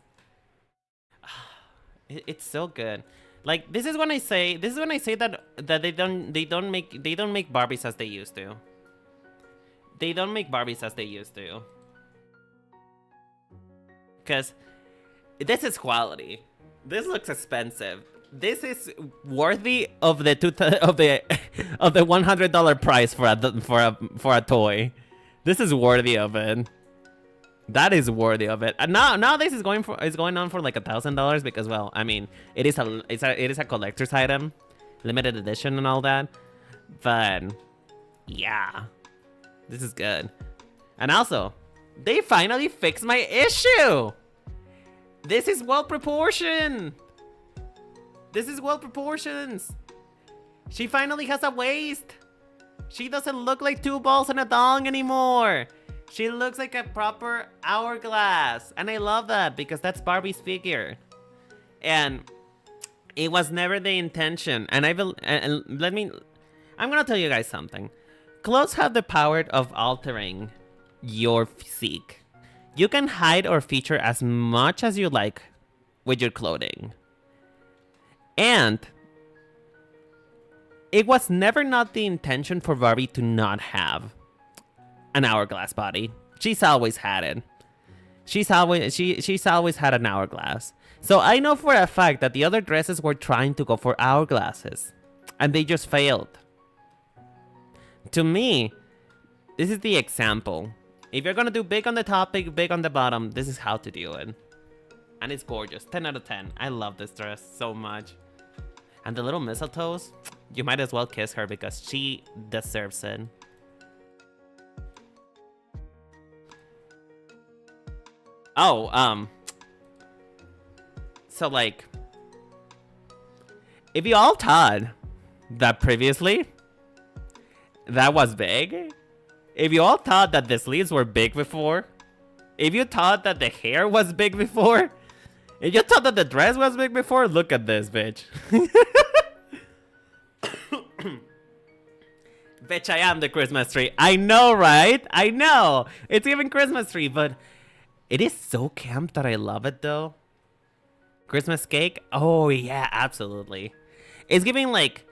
It's so good. Like this is when I say that they don't make Barbies as they used to. They don't make Barbies as they used to. Cause this is quality. This looks expensive. This is worthy of the $100 price for a toy. This is worthy of it. That is worthy of it. And now this is going on for like $1,000 because, well, I mean, it is a collector's item, limited edition and all that. But yeah, this is good. And also, they finally fixed my issue. This is well proportioned. This is well proportioned. She finally has a waist. She doesn't look like 2 balls and a dong anymore. She looks like a proper hourglass. And I love that because that's Barbie's figure. And it was never the intention. And I'm gonna tell you guys something. Clothes have the power of altering your physique. You can hide or feature as much as you like with your clothing. And it was never not the intention for Barbie to not have an hourglass body. She's always had it. She's always had an hourglass. So I know for a fact that the other dresses were trying to go for hourglasses, and they just failed. To me, this is the example. If you're gonna do big on the top, big on the bottom, this is how to do it. And it's gorgeous. 10 out of 10. I love this dress so much. And the little mistletoes, you might as well kiss her because she deserves it. Oh, so like, if you all thought that previously that was big, if you all thought that the sleeves were big before, if you thought that the hair was big before, if you thought that the dress was big before, look at this, bitch. Bitch, I am the Christmas tree. I know, right? I know. It's even Christmas tree, but it is so camp that I love it, though. Christmas cake? Oh, yeah, absolutely. It's giving, like,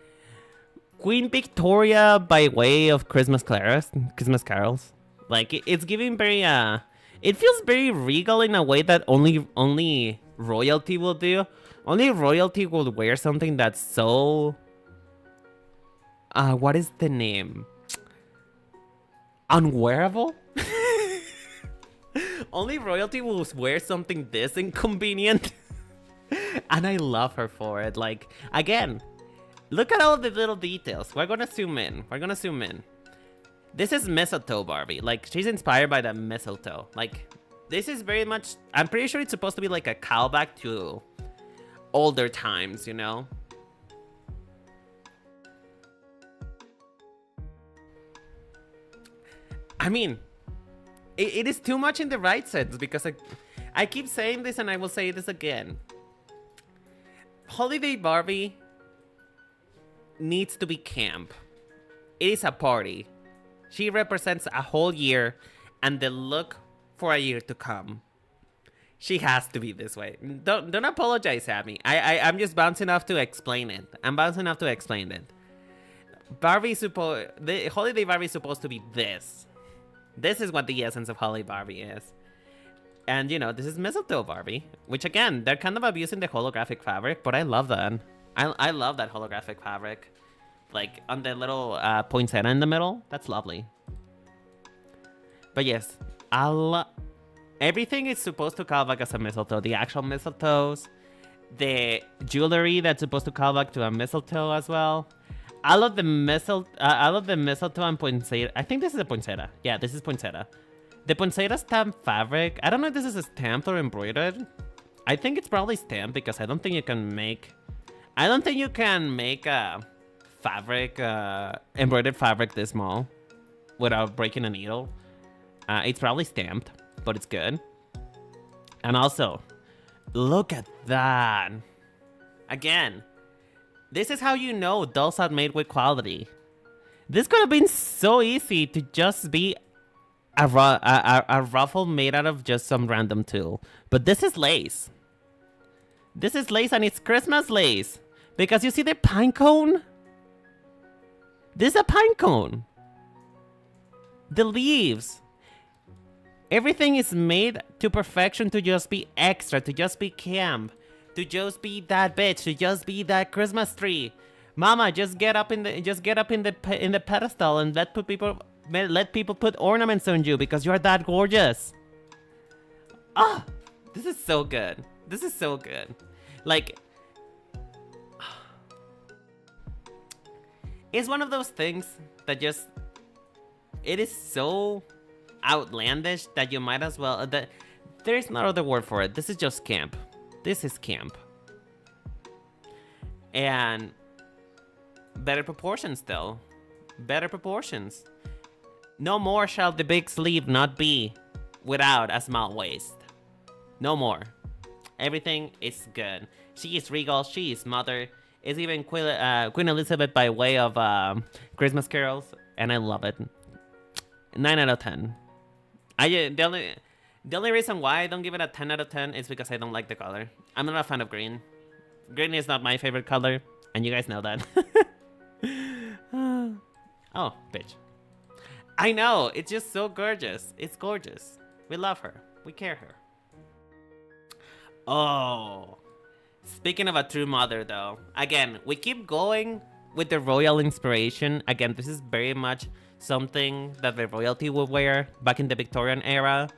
Queen Victoria by way of Christmas carols. Like, it's giving very, it feels very regal in a way that only royalty will do. Only royalty will wear something that's so... what is the name? Unwearable? Only royalty will wear something this inconvenient. And I love her for it. Like, again, look at all the little details. We're gonna zoom in. This is mistletoe Barbie. Like, she's inspired by the mistletoe. Like, this is very much... I'm pretty sure it's supposed to be like a callback to older times, you know? I mean, it is too much in the right sense because I keep saying this and I will say this again. Holiday Barbie needs to be camp. It is a party. She represents a whole year and the look for a year to come. She has to be this way. Don't apologize at me. I'm just bouncing off to explain it. The Holiday Barbie is supposed to be this. This is what the essence of Holiday Barbie is. And, you know, this is mistletoe Barbie, which, again, they're kind of abusing the holographic fabric, but I love that. I love that holographic fabric. Like, on the little poinsettia in the middle. That's lovely. But, yes, everything is supposed to call back as a mistletoe. The actual mistletoes, the jewelry that's supposed to call back to a mistletoe as well. I love the mistletoe and poinsettia. I think this is a poinsettia. Yeah, this is poinsettia. The poinsettia stamp fabric. I don't know if this is a stamped or embroidered. I think it's probably stamped because I don't think you can make a fabric, embroidered fabric this small without breaking a needle. It's probably stamped, but it's good. And also, look at that. Again. This is how you know dolls are made with quality. This could have been so easy to just be a ruffle made out of just some random tool. But this is lace. This is lace and it's Christmas lace. Because you see the pine cone? This is a pine cone. The leaves. Everything is made to perfection to just be extra, to just be camp. To just be that bitch, to just be that Christmas tree. Mama, just get up in the pedestal and let people put ornaments on you because you're that gorgeous. Ah, this is so good. This is so good. Like, it's one of those things that just, it is so outlandish that you might as well, there's no other word for it. This is just camp. This is camp. And better proportions though. Better proportions. No more shall the big sleeve not be without a small waist. No more. Everything is good. She is regal. She is mother. It's even Queen Elizabeth by way of Christmas carols. And I love it. 9 out of 10. The only reason why I don't give it a 10 out of 10 is because I don't like the color. I'm not a fan of green. Green is not my favorite color, and you guys know that. Oh, bitch. I know. It's just so gorgeous. It's gorgeous. We love her. We care her. Oh. Speaking of a true mother, though. Again, we keep going with the royal inspiration. Again, this is very much something that the royalty would wear back in the Victorian era.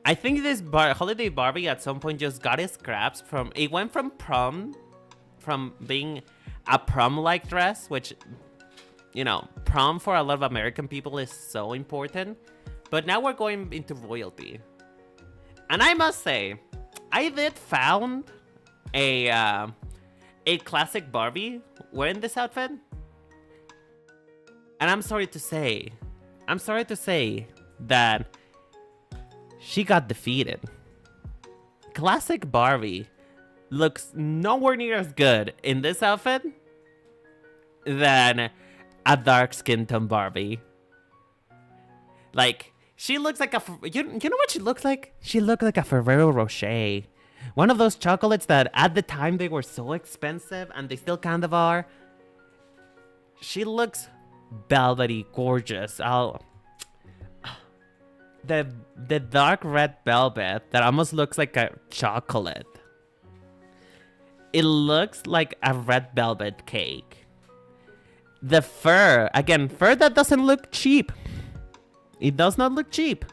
I think this holiday Barbie at some point just got its scraps from... It went from prom, from being a prom-like dress, which, you know, prom for a lot of American people is so important. But now we're going into royalty. And I must say, I did found a classic Barbie wearing this outfit. And I'm sorry to say that she got defeated. Classic Barbie looks nowhere near as good in this outfit than a dark-skinned Tom Barbie. Like, she looks like a... You know what she looks like? She looked like a Ferrero Rocher. One of those chocolates that at the time they were so expensive and they still kind of are. She looks velvety gorgeous. The dark red velvet that almost looks like a chocolate. It looks like a red velvet cake. The fur, again, fur that doesn't look cheap. It does not look cheap.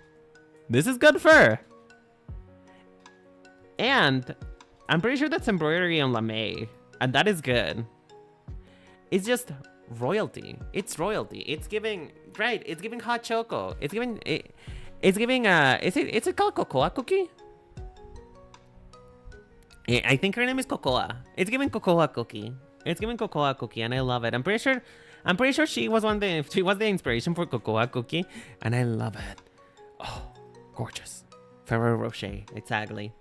This is good fur. And I'm pretty sure that's embroidery on lame, and that is good. It's just royalty. It's royalty. It's giving, right? It's giving hot choco. It's giving. It's giving. Is it called cocoa cookie? Yeah, I think her name is Cocoa. It's giving cocoa cookie. It's giving cocoa cookie, and I love it. I'm pretty sure she was the inspiration for cocoa cookie, and I love it. Oh, gorgeous. Ferrero Rocher. It's ugly.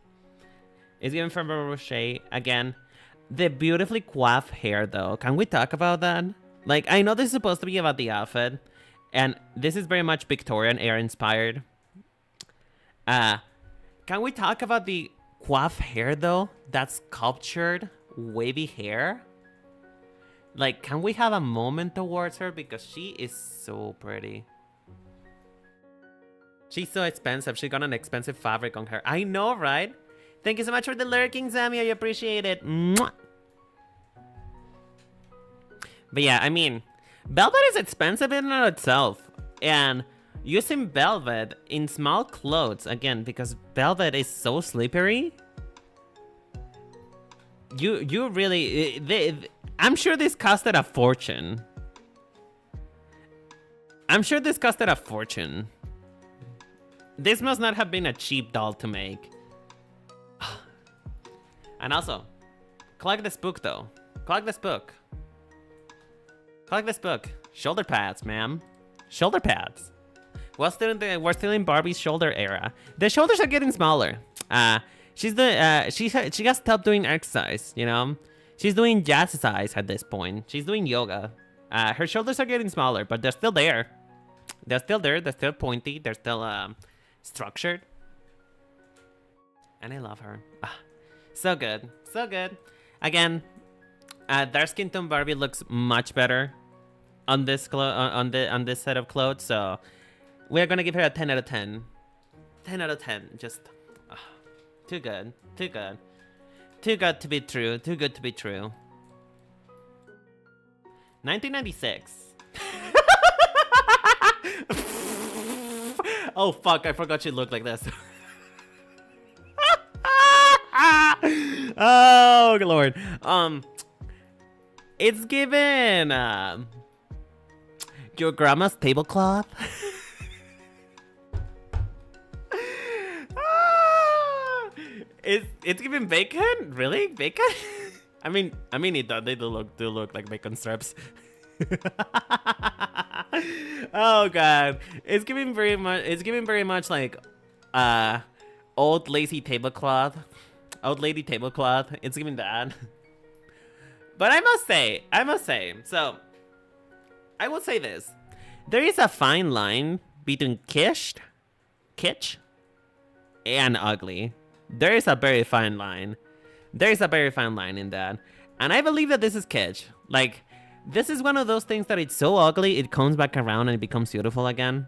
It's giving Ferrero Rocher again. The beautifully coiffed hair, though. Can we talk about that? Like, I know this is supposed to be about the outfit, and this is very much Victorian era inspired. Can we talk about the coiffed hair, though? That sculptured, wavy hair. Like, can we have a moment towards her? Because she is so pretty. She's so expensive. She got an expensive fabric on her. I know, right? Thank you so much for the lurking, Sammy. I appreciate it. Mwah! But yeah, I mean, velvet is expensive in and of itself. And using velvet in small clothes, again, because velvet is so slippery. You really... I'm sure this costed a fortune. This must not have been a cheap doll to make. And also, clog this book, though. Clog this book. Shoulder pads, ma'am. Shoulder pads. We're still in Barbie's shoulder era. The shoulders are getting smaller. She has stopped doing exercise, you know? She's doing jazzercise at this point. She's doing yoga. Her shoulders are getting smaller, but they're still there. They're still pointy. They're still structured. And I love her. So good. Again, dark skin tone Barbie looks much better on this on this set of clothes. So we're gonna give her a 10 out of 10. 10 out of 10. Just too good. Too good to be true. 1996. Oh fuck! I forgot she looked like this. Oh Lord. It's given your grandma's tablecloth. It's giving bacon? Really? Bacon? I mean they do look like bacon strips. Oh god. It's giving very much like old lazy tablecloth. Old lady tablecloth. It's giving that. But I must say, so I will say this. There is a fine line between kitsch and ugly. There is a very fine line. There is a very fine line in that. And I believe that this is kitsch. Like, This is one of those things that it's so ugly, it comes back around and it becomes beautiful again.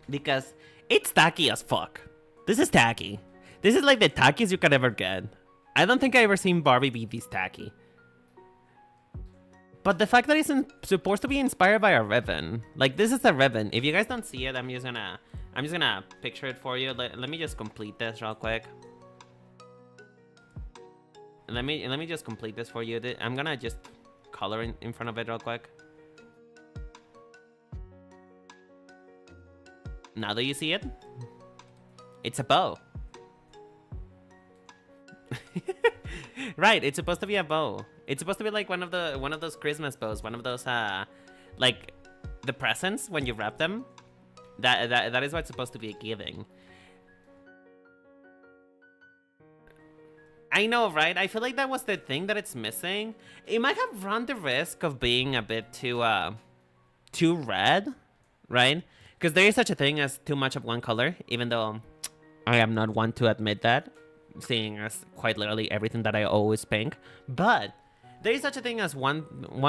Because it's tacky as fuck. This is tacky. This is like the tackiest you could ever get. I don't think I ever seen Barbie be this tacky. But the fact that it's supposed to be inspired by a ribbon. Like, this is a ribbon. If you guys don't see it, I'm just gonna picture it for you. Let me just complete this real quick. Let me just complete this for you. I'm gonna just color in front of it real quick. Now that you see it, it's a bow. Right, it's supposed to be a bow. It's supposed to be like one of those Christmas bows, one of those like the presents when you wrap them. That is what it's supposed to be giving. I know, right? I feel like that was the thing that it's missing. It might have run the risk of being a bit too red, right? Because there is such a thing as too much of one color, even though I am not one to admit that, seeing as quite literally everything that I owe is pink. But there is such a thing as one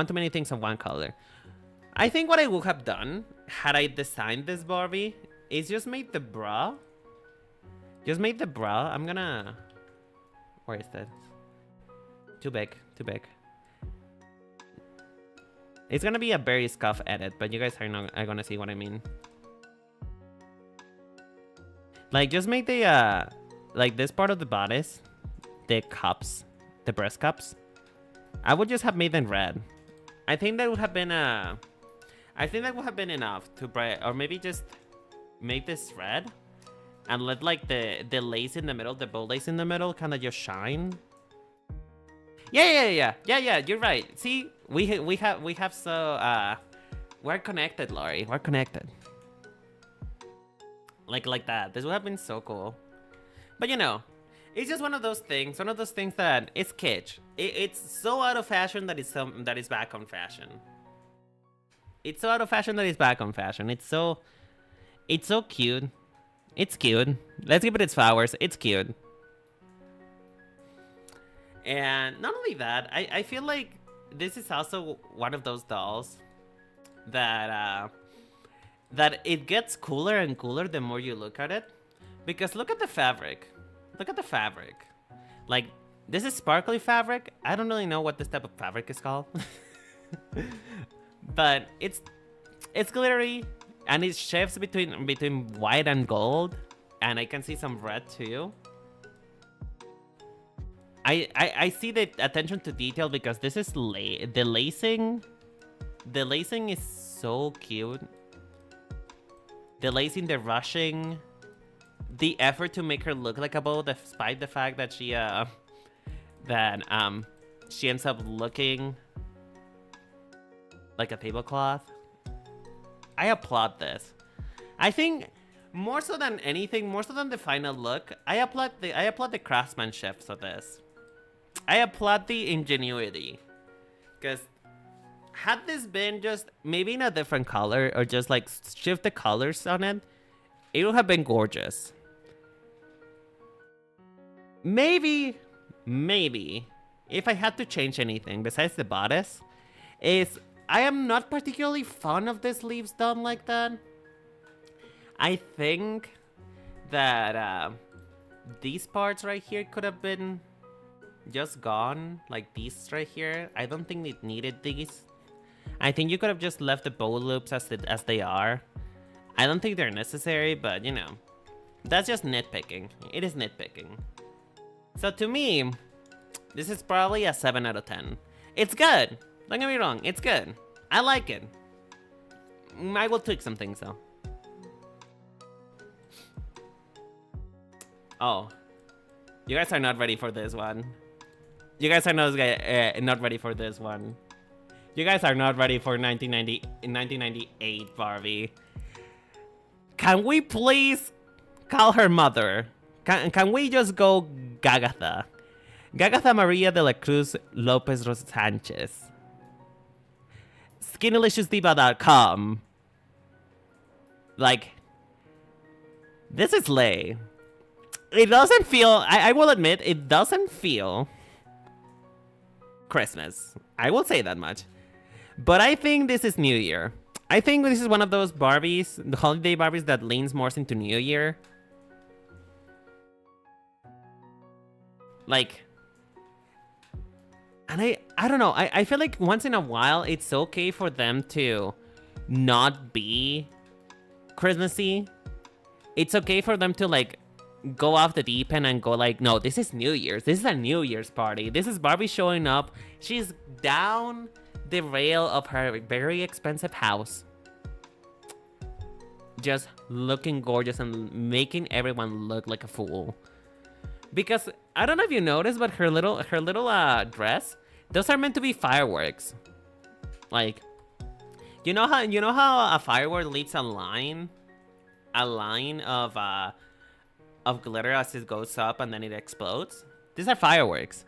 too many things of one color. I think what I would have done had I designed this Barbie is just made the bra. I'm gonna... Where is that? Too big. It's gonna be a very scuff edit, but you guys are gonna see what I mean. Like, just make the like this part of the bodice, the cups, the breast cups. I would just have made them red. I think that would have been enough to bright, or maybe just make this red. And let like the lace in the middle, the bow lace in the middle, kind of just shine. Yeah. You're right. See, we have so we're connected, Laurie. We're connected. Like that. This would have been so cool. But you know, it's just one of those things. One of those things that it's kitsch. It's so out of fashion that it's back on fashion. It's so out of fashion that it's back on fashion. It's so cute. It's cute. Let's give it its flowers. It's cute. And not only that, I feel like this is also one of those dolls that that it gets cooler and cooler the more you look at it. Because look at the fabric. Look at the fabric. Like, this is sparkly fabric. I don't really know what this type of fabric is called. But it's glittery. And it shifts between white and gold, and I can see some red too. I see the attention to detail because this is the lacing. The lacing is so cute. The lacing, the rushing, the effort to make her look like a bow, despite the fact that she ends up looking like a tablecloth. I applaud this. I think more so than anything, more so than the final look, I applaud the craftsmanship of this. I applaud the ingenuity. Because had this been just maybe in a different color or just like shift the colors on it, it would have been gorgeous. Maybe if I had to change anything besides the bodice, is I am not particularly fond of the sleeves done like that. I think that these parts right here could have been just gone, like these right here. I don't think it needed these. I think you could have just left the bow loops as they are. I don't think they're necessary, but you know, that's just nitpicking. It is nitpicking. So to me, this is probably a 7 out of 10. It's good. Don't get me wrong, it's good. I like it. I will tweak some things though. Oh. You guys are not ready for this one. You guys are not ready for this one. You guys are not ready for 1998 Barbie. Can we please call her mother? Can we just go Gagatha? Gagatha Maria de la Cruz Lopez Sanchez. SkinnyLiciousDiva.com. Like, this is lay. It doesn't feel, I will admit, it doesn't feel Christmas. I will say that much. But I think this is New Year. I think this is one of those Barbies, the holiday Barbies that leans more into New Year. Like, and I don't know. I feel like once in a while, it's okay for them to not be Christmassy. It's okay for them to like go off the deep end and go like, no, this is New Year's. This is a New Year's party. This is Barbie showing up. She's down the rail of her very expensive house, just looking gorgeous and making everyone look like a fool. Because I don't know if you noticed, but her little dress, those are meant to be fireworks. Like, you know how a firework leaves a line of glitter as it goes up and then it explodes. These are fireworks.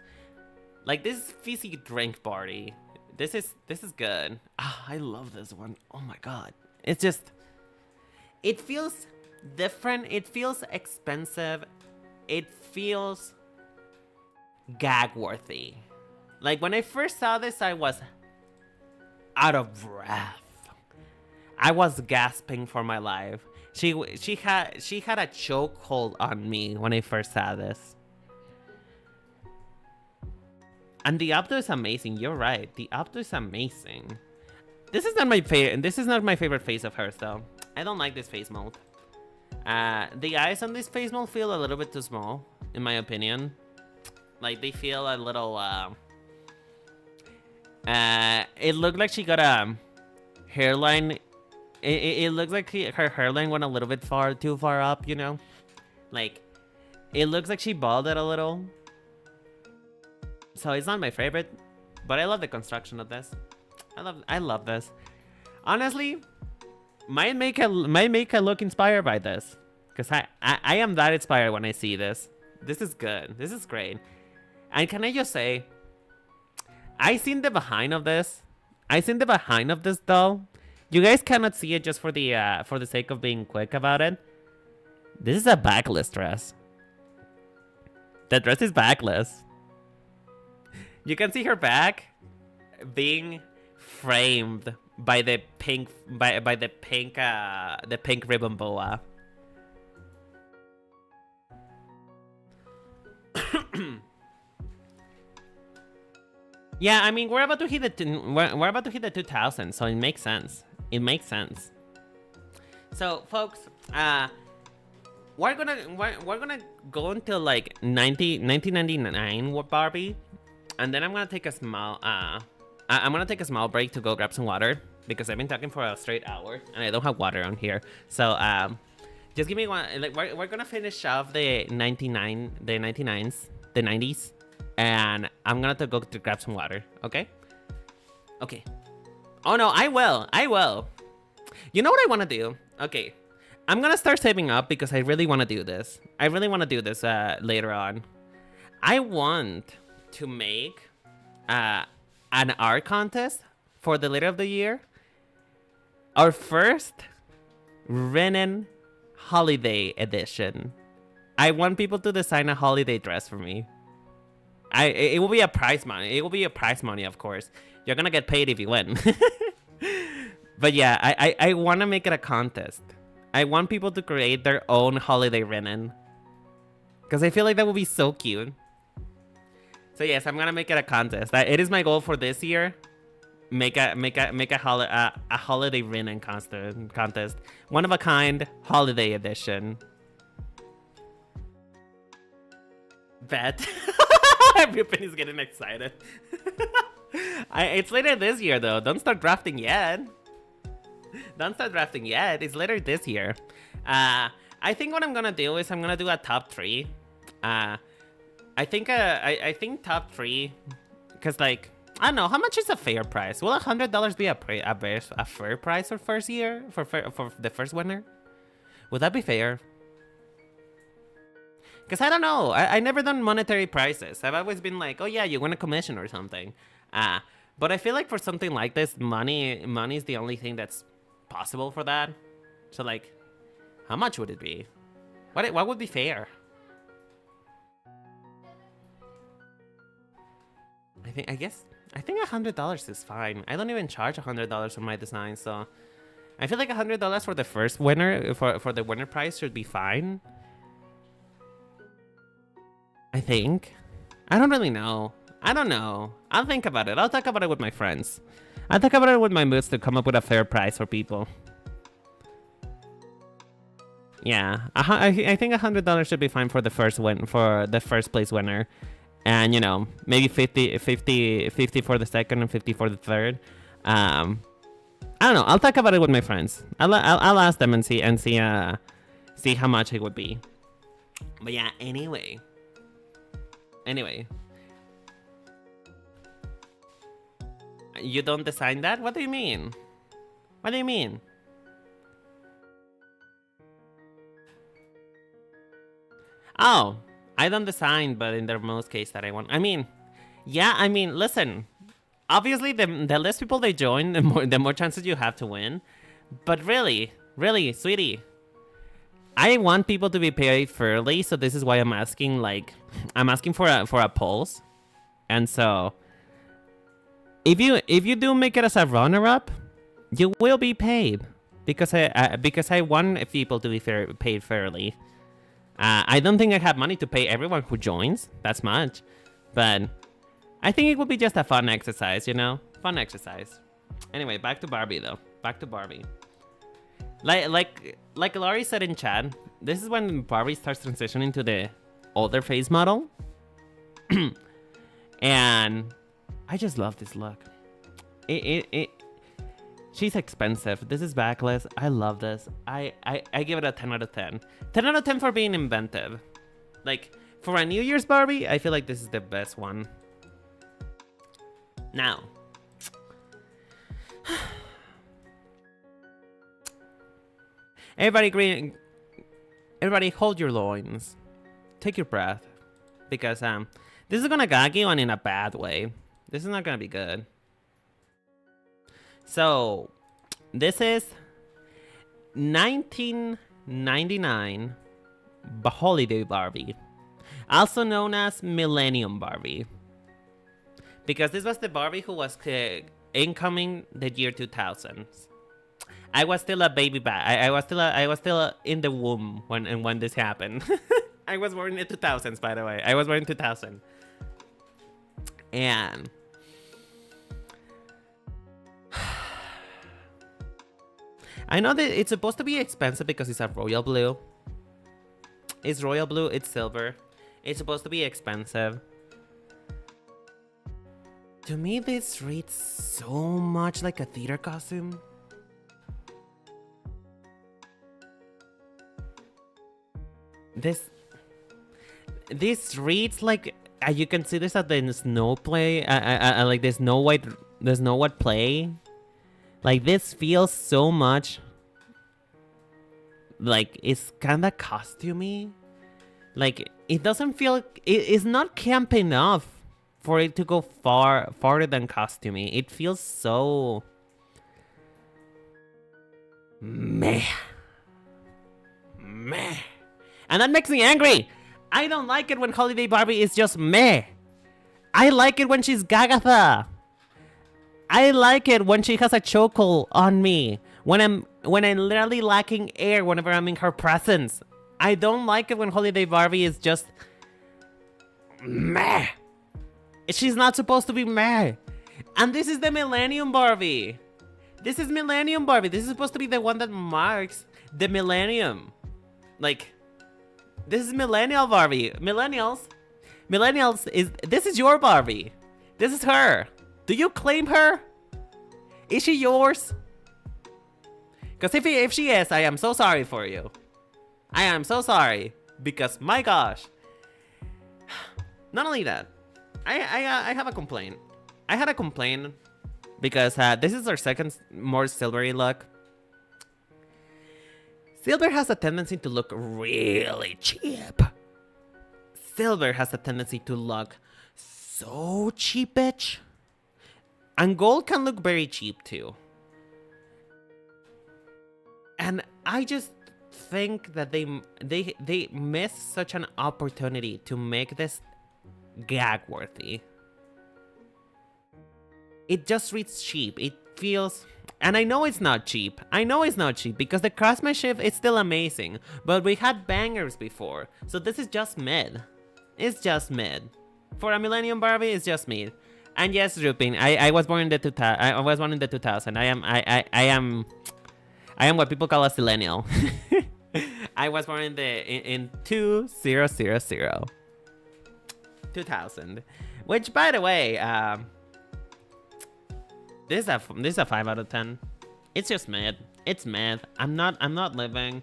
Like, this is fizzy drink party. This is good. Ah, I love this one. Oh my god. It's just, it feels different. It feels expensive. It feels gag worthy. Like, when I first saw this, I was out of breath. I was gasping for my life. She had a chokehold on me when I first saw this. And the updo is amazing. You're right. The updo is amazing. This is not my favorite. This is not my favorite face of hers, though. I don't like this face mold. The eyes on this face mold feel a little bit too small, in my opinion. Like, they feel a little. It looked like she got a hairline. It looks like her hairline went a little bit too far up, you know? Like, it looks like she balded a little. So it's not my favorite, but I love the construction of this. I love this. Honestly, might make a look inspired by this, because I am that inspired when I see this. This is good. This is great. And can I just say, I seen the behind of this. Though. You guys cannot see it just for the sake of being quick about it. This is a backless dress. The dress is backless. You can see her back being framed by the pink the pink ribbon boa. Yeah, I mean, we're about to hit the 2000, so it makes sense. It makes sense. So, folks, we're gonna go until like 1999 with Barbie, and then I'm gonna take a small break to go grab some water, because I've been talking for a straight hour and I don't have water on here. So just give me one. Like, we're gonna finish off the 90s, and I'm gonna have to go to grab some water. Okay. Okay. Oh no, I will. You know what I want to do? Okay. I'm gonna start saving up because I really want to do this. Later on. I want to make an art contest for the later of the year. Our first Renan holiday edition. I want people to design a holiday dress for me. It will be a prize money. It will be a prize money, of course. You're gonna get paid if you win. But yeah, I want to make it a contest. I want people to create their own holiday Renan, because I feel like that would be so cute. So yes, I'm gonna make it a contest. It is my goal for this year. Make a holiday Renan contest. One of a kind holiday edition. Bet. Everybody's getting excited. It's later this year though. Don't start drafting yet. It's later this year. I think what I'm gonna do is I'm gonna do a top 3. I think top 3, because like, I don't know, how much is a fair price? Will $100 be a fair price for first year for the first winner? Would that be fair? Because I don't know. I never done monetary prices. I've always been like, oh yeah, you win a commission or something. But I feel like for something like this, money is the only thing that's possible for that. So like, how much would it be? What would be fair? I guess I think $100 is fine. I don't even charge $100 for my design, so I feel like $100 for the first winner, for the winner prize should be fine. I think. I don't really know. I don't know. I'll think about it. I'll talk about it with my friends. I'll talk about it with my moods to come up with a fair price for people. Yeah, I think $100 should be fine for the first place winner, and you know, maybe 50 for the second and 50 for the third. I don't know. I'll talk about it with my friends. I'll ask them and see how much it would be. But yeah, anyway. You don't design that? What do you mean? What do you mean? Oh, I don't design, but in the most case that I want. I mean, yeah, I mean, listen. Obviously, the less people they join, the more chances you have to win. But really, sweetie, I want people to be paid fairly, so this is why I'm asking. Like, I'm asking for a pulse, and so if you do make it as a runner-up, you will be paid because I want people to be paid fairly. I don't think I have money to pay everyone who joins. That's much, but I think it would be just a fun exercise, you know, fun exercise. Anyway, back to Barbie though. Back to Barbie. Like Laurie said in chat, this is when Barbie starts transitioning to the older face model, and I just love this look. She's expensive. This is backless. I love this. I give it a 10 out of 10. 10 out of 10 for being inventive. Like, for a New Year's Barbie, I feel like this is the best one. Now. Everybody hold your loins. Take your breath. Because this is gonna gag you and in a bad way. This is not gonna be good. So, this is 1999 Holiday Barbie, also known as Millennium Barbie, because this was the Barbie who was incoming the year 2000. I was still a baby I was still in the womb when this happened. I was born in the 2000s, by the way. I was born in 2000, and I know that it's supposed to be expensive because it's a royal blue. It's royal blue, it's silver. It's supposed to be expensive. To me, this reads so much like a theater costume. This reads like you can see this at the Snow play, like the Snow White play. Like, this feels so much like it's kind of costumey. Like, it doesn't feel... It's not camp enough for it to go farther than costumey. It feels so... meh. And that makes me angry. I don't like it when Holiday Barbie is just meh. I like it when she's Gagatha. I like it when she has a chokehold on me. When I'm literally lacking air whenever I'm in her presence. I don't like it when Holiday Barbie is just meh. She's not supposed to be meh. And this is the Millennium Barbie. This is Millennium Barbie. This is supposed to be the one that marks the millennium. Like, this is Millennial Barbie. Millennials this is your Barbie. This is her. Do you claim her? Is she yours? Because if she is, I am so sorry for you. I am so sorry. Because, my gosh. Not only that, I have a complaint. I had a complaint because this is our second more silvery look. Silver has a tendency to look really cheap. Silver has a tendency to look so cheap-ish. And gold can look very cheap too. And I just think that they missed such an opportunity to make this gag worthy. it just reads cheap. It feels, and I know it's not cheap. I know it's not cheap because the craftsmanship is still amazing, but we had bangers before, so this is just mid. It's just mid. For a Millennium Barbie, it's just mid. And yes, Rupin, I was born in the 2000. I was born in the 2000. I am what people call a millennial. I was born in 2000. Which, by the way, this is a 5 out of 10. It's just mid. It's mid. I'm not living.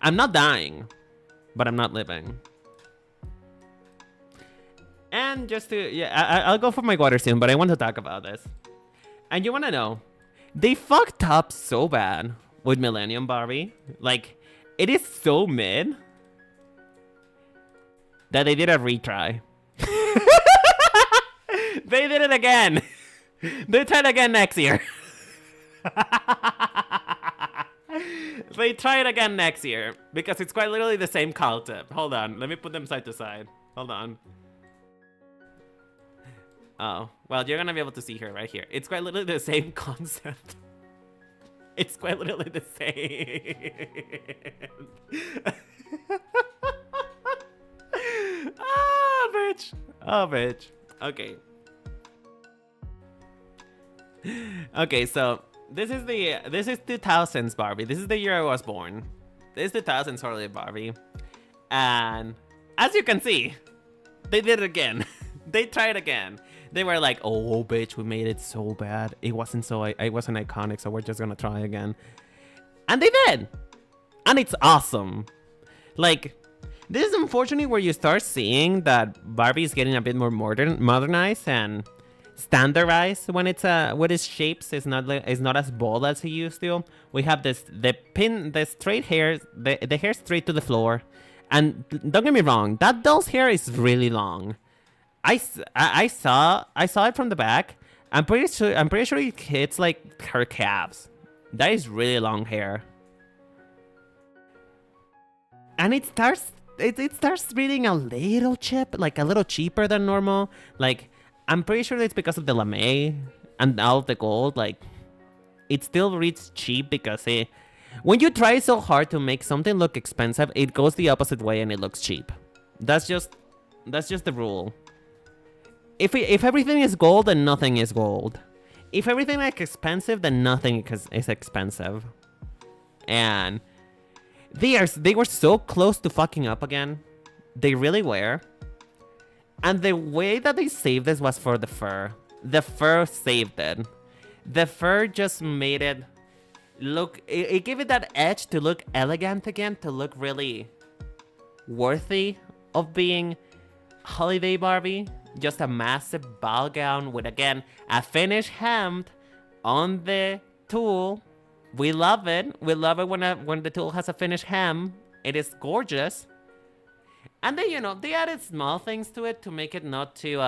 I'm not dying, but I'm not living. And just to, yeah, I'll go for my water soon, but I want to talk about this. And you want to know, they fucked up so bad with Millennium Barbie. Like, it is so mid that they did a retry. They did it again. They tried again next year. They try it again next year because it's quite literally the same concept. Hold on, let me put them side to side. Hold on. Oh, well, you're gonna be able to see her right here. It's quite literally the same concept. It's quite literally the same. Oh, bitch. Oh, bitch. Okay. Okay, so this is 2000s Barbie. This is the year I was born. This is 2000s Harley Barbie. And as you can see, they did it again. They tried again. They were like, oh, bitch, we made it so bad. It wasn't iconic, so we're just gonna try again. And they did. And it's awesome. Like, this is unfortunately where you start seeing that Barbie is getting a bit more modernized and standardized when it's with its shapes. It's not as bold as it used to. We have the straight hair, the hair straight to the floor. And don't get me wrong, that doll's hair is really long. I saw it from the back. I'm pretty sure it hits like her calves. That is really long hair. And it starts reading a little cheaper than normal. Like, I'm pretty sure it's because of the lame and all of the gold. Like, it still reads cheap because when you try so hard to make something look expensive, it goes the opposite way and it looks cheap. That's just the rule. If everything is gold, then nothing is gold. If everything is expensive, then nothing is expensive. And they were so close to fucking up again. They really were. And the way that they saved this was for the fur. The fur saved it. The fur just made it look... It gave it that edge to look elegant again, to look really worthy of being Holiday Barbie. Just a massive ball gown with, again, a finish hemmed on the tulle. We love it. We love it when the tulle has a finish hem. It is gorgeous. And then, they added small things to it to make it not too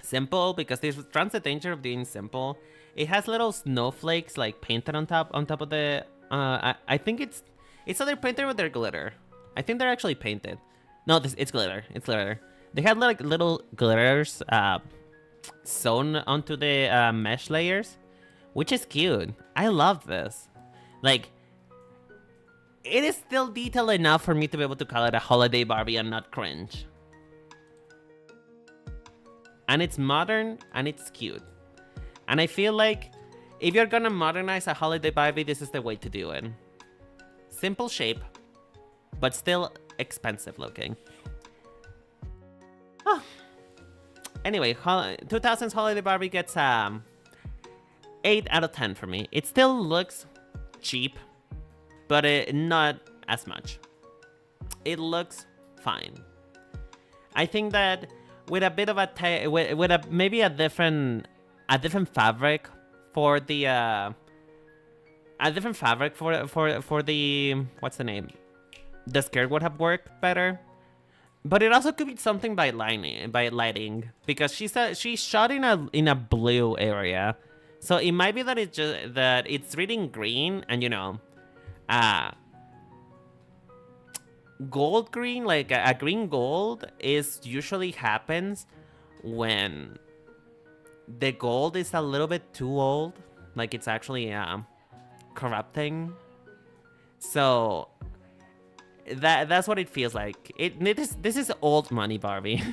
simple, because there's the danger of being simple. It has little snowflakes like painted on top of the. I think it's either painted with their glitter. I think they're actually painted. No, it's glitter. It's glitter. They had like little glitters sewn onto the mesh layers, which is cute. I love this. Like, it is still detailed enough for me to be able to call it a holiday Barbie and not cringe. And it's modern and it's cute. And I feel like if you're gonna modernize a holiday Barbie, this is the way to do it. Simple shape, but still expensive looking. Oh. Anyway, 2000s Holiday Barbie gets 8 out of 10 for me. It still looks cheap, but not as much. It looks fine. I think that with a bit of maybe a different fabric for the for the what's the name? The skirt would have worked better. But it also could be something by lighting, because she's shot in a blue area, so it might be that it's reading green, and gold green, like a green gold, is usually happens when the gold is a little bit too old. Like it's actually corrupting. So that's what it feels like. This is old money, Barbie.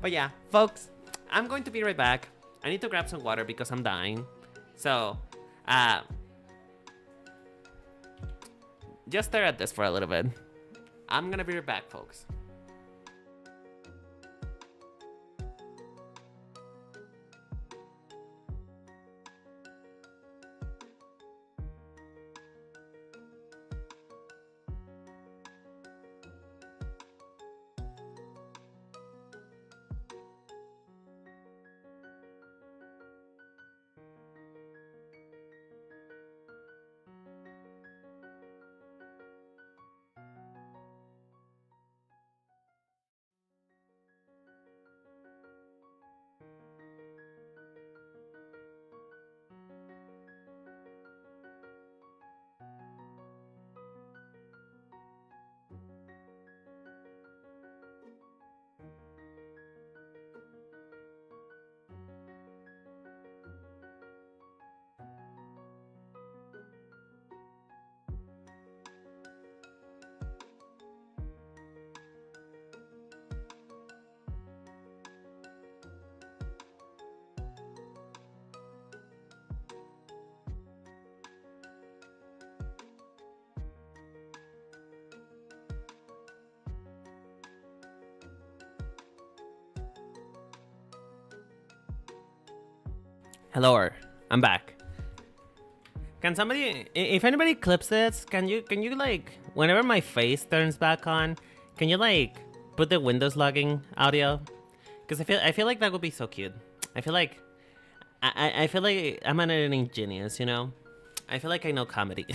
But yeah, folks, I'm going to be right back. I need to grab some water because I'm dying. So, just stare at this for a little bit. I'm gonna be right back, folks. Hello, I'm back. Can somebody, if anybody clips this, can you like, whenever my face turns back on, can you like put the Windows logging audio? Because I feel like that would be so cute. I feel like I feel like I'm an editing genius, you know. I feel like I know comedy.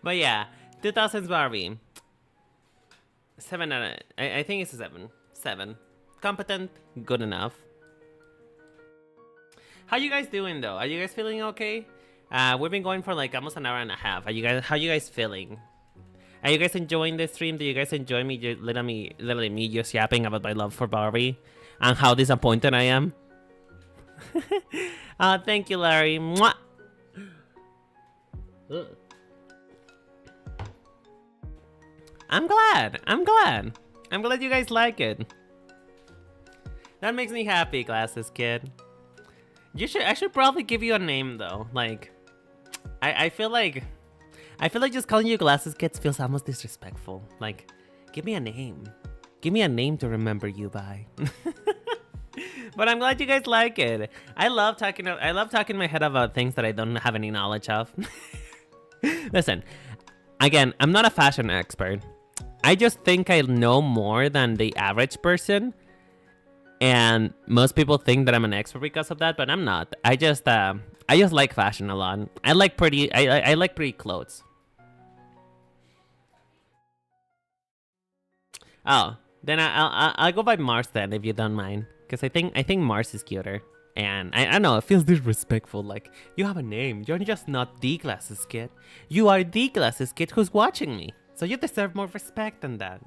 But yeah, 2000s Barbie. 7 out of, I think it's a 7. 7. Competent, good enough. How you guys doing though? Are you guys feeling okay? We've been going for like almost an hour and a half. How you guys feeling? Are you guys enjoying this stream? Do you guys enjoy me literally me just yapping about my love for Barbie and how disappointed I am? Thank you, Larry. Mwah! I'm glad you guys like it. That makes me happy, Glasses Kid. I should probably give you a name though. Like, I feel like just calling you Glasses Kids feels almost disrespectful. Like, give me a name. Give me a name to remember you by. But I'm glad you guys like it. I love talking in my head about things that I don't have any knowledge of. Listen, again, I'm not a fashion expert. I just think I know more than the average person. And most people think that I'm an expert because of that, but I'm not. I just like fashion a lot. I like pretty clothes. Oh, then I'll go by Mars then, if you don't mind, because I think Mars is cuter. And I know it feels disrespectful. Like, you have a name. You're just not the Glasses Kid. You are the Glasses Kid who's watching me. So you deserve more respect than that.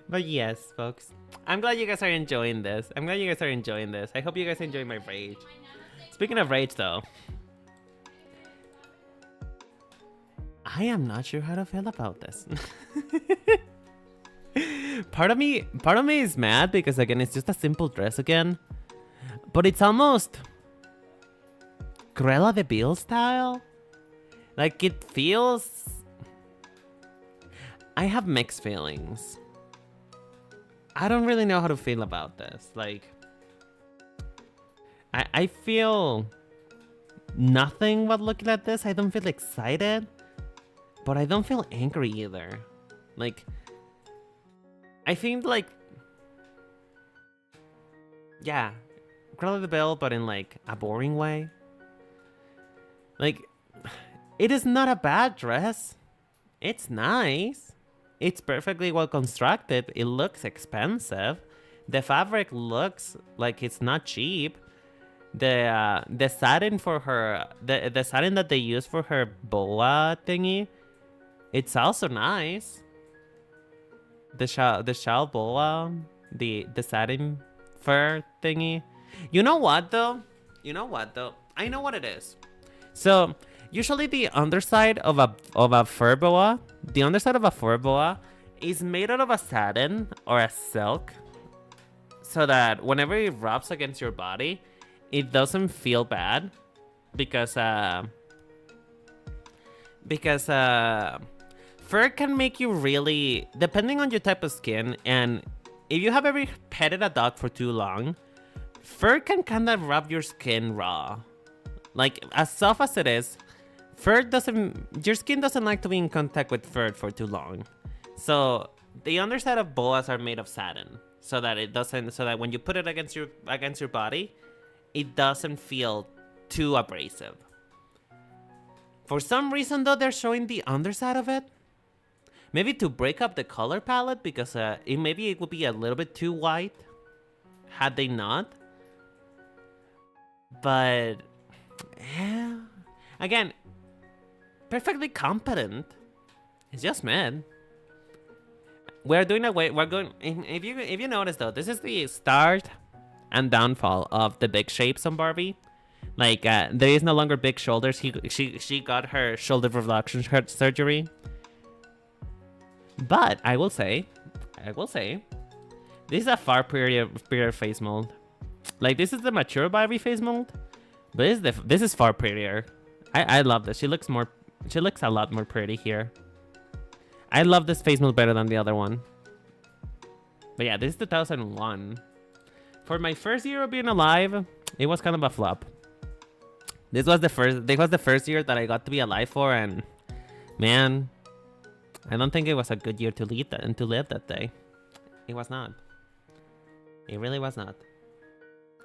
But yes, folks. I'm glad you guys are enjoying this. I hope you guys enjoy my rage. Speaking of rage, though. I am not sure how to feel about this. Part of me is mad because, again, it's just a simple dress again. But it's almost Cruella de Vil style. Like, it feels... I have mixed feelings. I don't really know how to feel about this. Like, I feel nothing but looking at this. I don't feel excited, but I don't feel angry either. Like, I think like, yeah, Cruella de Vil, but in like a boring way. Like, it is not a bad dress. It's nice. It's perfectly well constructed. It looks expensive. The fabric looks like it's not cheap. The satin for her, the satin that they use for her boa thingy, it's also nice. The shawl boa, the satin fur thingy. You know what though? You know what though? I know what it is. So usually the underside of a fur boa, the underside of a fur boa is made out of a satin or a silk, so that whenever it rubs against your body, it doesn't feel bad, because fur can make you really, depending on your type of skin, and if you have ever petted a dog for too long, fur can kind of rub your skin raw. Like, as soft as it is, your skin doesn't like to be in contact with fur for too long. So the underside of boas are made of satin, so that when you put it against your body, it doesn't feel too abrasive. For some reason though, they're showing the underside of it. Maybe to break up the color palette, because maybe it would be a little bit too white had they not. But yeah, again, perfectly competent. It's just mad. We're doing away. We're going. If you notice though, this is the start and downfall of the big shapes on Barbie. Like, there is no longer big shoulders. She got her shoulder reduction surgery. But I will say, this is a far prettier face mold. Like, this is the mature Barbie face mold, but this is far prettier. I love this. She looks a lot more pretty here. I love this face mold better than the other one. But yeah, this is 2001. For my first year of being alive, it was kind of a flop. This was the first year that I got to be alive for, and man, I don't think it was a good year to live that day. It was not. It really was not.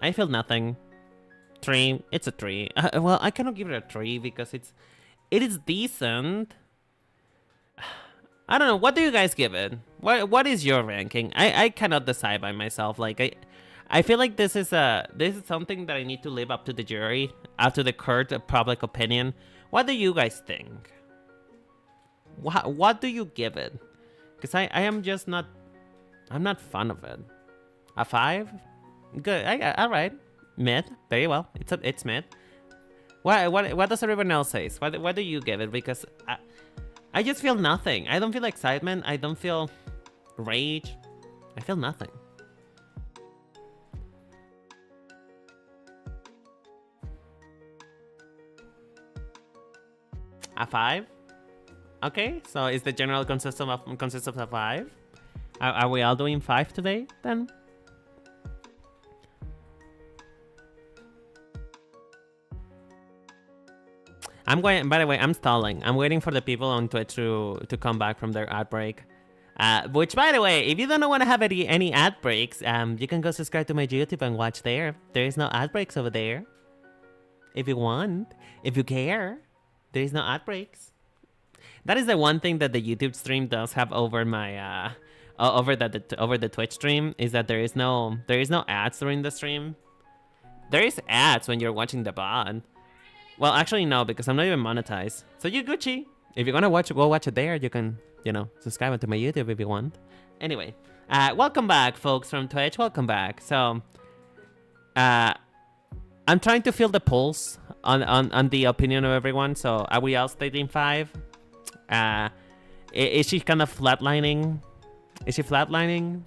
I feel nothing. 3. It's a 3. Well, I cannot give it a 3 because it is decent. I don't know. What do you guys give it? What is your ranking? I cannot decide by myself. Like, I feel like this is something that I need to leave up to the jury, up to the court of public opinion. What do you guys think? What do you give it? Because I am just not. I'm not fond of it. A 5? Good. All right. Mid. Very well. It's mid. What does everyone else say? What do you give it? Because I just feel nothing. I don't feel excitement. I don't feel rage. I feel nothing. A 5? Okay, so is the general consists of a 5? Are we all doing 5 today then? I'm going. By the way, I'm stalling. I'm waiting for the people on Twitch to come back from their ad break. Which, by the way, if you don't want to have any ad breaks, you can go subscribe to my YouTube and watch there. There is no ad breaks over there. If you want, if you care, there is no ad breaks. That is the one thing that the YouTube stream does have over my over the Twitch stream, is that there is no ads during the stream. There is ads when you're watching the VOD. Well, actually no, because I'm not even monetized. So you're Gucci. If you're gonna go watch it there, you can, subscribe to my YouTube if you want. Anyway, welcome back, folks from Twitch. Welcome back. So, I'm trying to feel the pulse on the opinion of everyone. So, are we all stating 5? Is she kind of flatlining? Is she flatlining?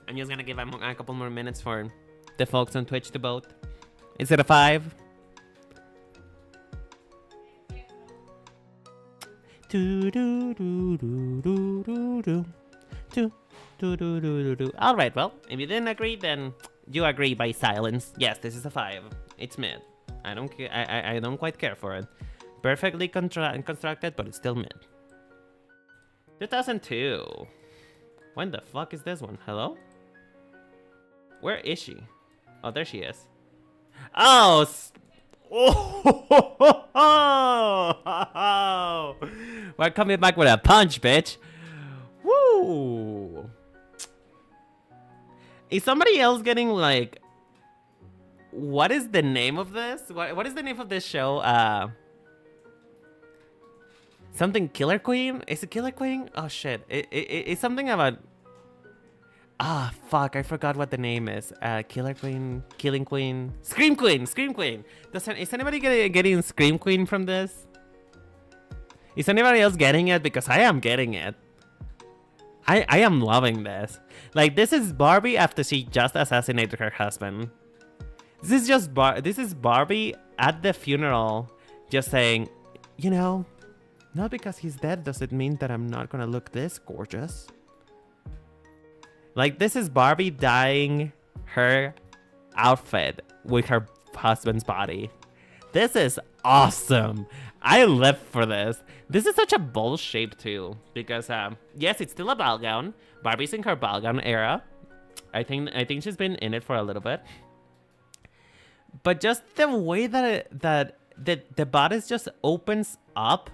I'm just gonna give a couple more minutes for the folks on Twitch to vote. Is it a 5? All right, well, if you didn't agree, then you agree by silence. Yes, this is a 5. It's mid. I don't care. I don't quite care for it. Perfectly constructed, but it's still mid. 2002. When the fuck is this one? Hello? Where is she? Oh, there she is. Oh! Oh! We're coming back with a punch, bitch. Woo! Is somebody else getting, like... What is the name of this? What is the name of this show? Something Killer Queen? Is it Killer Queen? Oh shit. It's something about... Ah, fuck, I forgot what the name is. Killer Queen, Killing Queen, Scream Queen, Scream Queen. Is anybody getting Scream Queen from this? Is anybody else getting it? Because I am getting it. I am loving this. Like, this is Barbie after she just assassinated her husband. This is Barbie at the funeral just saying, you know, not because he's dead does it mean that I'm not gonna look this gorgeous. Like, this is Barbie dyeing her outfit with her husband's body. This is awesome. I live for this. This is such a bold shape too, because yes, it's still a ball gown. Barbie's in her ball gown era. I think she's been in it for a little bit. But just the way that the bodice just opens up,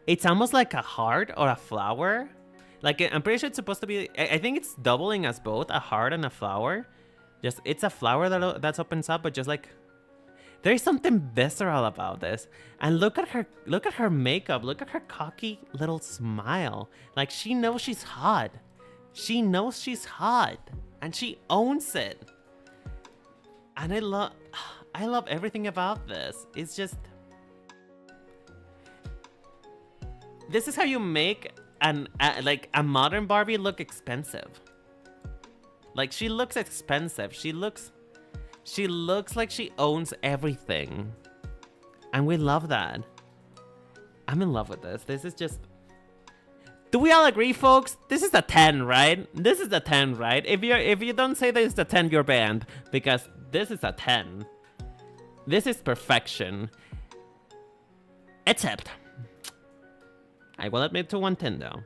it's almost like a heart or a flower. Like, I'm pretty sure it's supposed to be... I think it's doubling as both a heart and a flower. Just, it's a flower that opens up, but just like... There's something visceral about this. And look at her makeup. Look at her cocky little smile. Like, she knows she's hot. She knows she's hot. And she owns it. And I love everything about this. It's just... This is how you make... like a modern Barbie look expensive. Like, she looks expensive. She looks like she owns everything. And we love that. I'm in love with this. This is just... Do we all agree, folks? This is a 10, right? This is a 10, right? If you don't say this is a 10, you're banned. Because this is a 10. This is perfection. Except... I will admit to 110 though.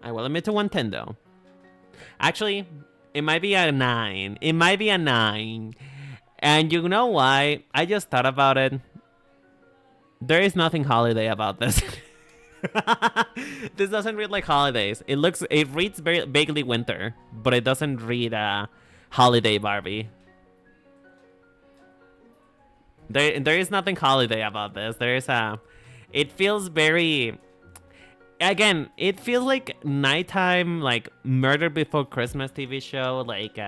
I will admit to 110 though. Actually, it might be a 9. It might be a 9. And you know why? I just thought about it. There is nothing holiday about this. This doesn't read like holidays. It reads very vaguely winter, but it doesn't read holiday Barbie. There is nothing holiday about this. There is it feels very... Again, it feels like nighttime, like Murder Before Christmas TV show. Like,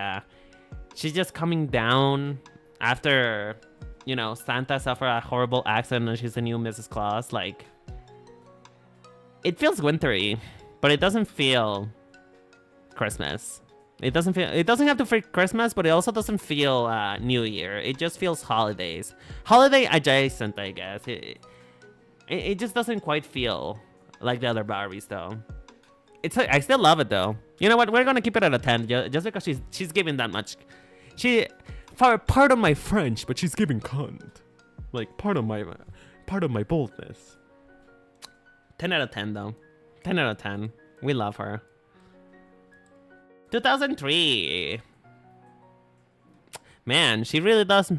she's just coming down after, you know, Santa suffered a horrible accident and she's the new Mrs. Claus. Like, it feels wintry, but it doesn't feel Christmas. It doesn't have to feel Christmas, but it also doesn't feel New Year. It just feels holidays. Holiday adjacent, I guess. It just doesn't quite feel like the other Barbies, though. I still love it, though. You know what? We're gonna keep it at a 10, just because she's giving that much. Pardon my French, but she's giving cunt. Like, pardon my boldness. 10 out of 10, though. 10 out of 10. We love her. 2003. Man, she really does.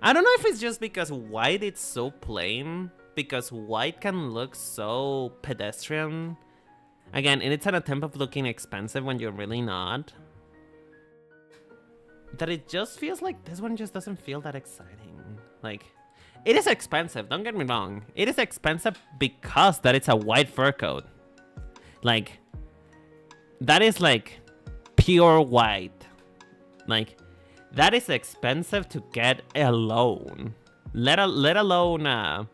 I don't know if it's just because white is so plain, because white can look so pedestrian. Again, and it's an attempt of looking expensive when you're really not. That it just feels like this one just doesn't feel that exciting. Like, it is expensive, don't get me wrong. It is expensive because that it's a white fur coat. Like, that is like pure white. Like, that is expensive to get alone. Let alone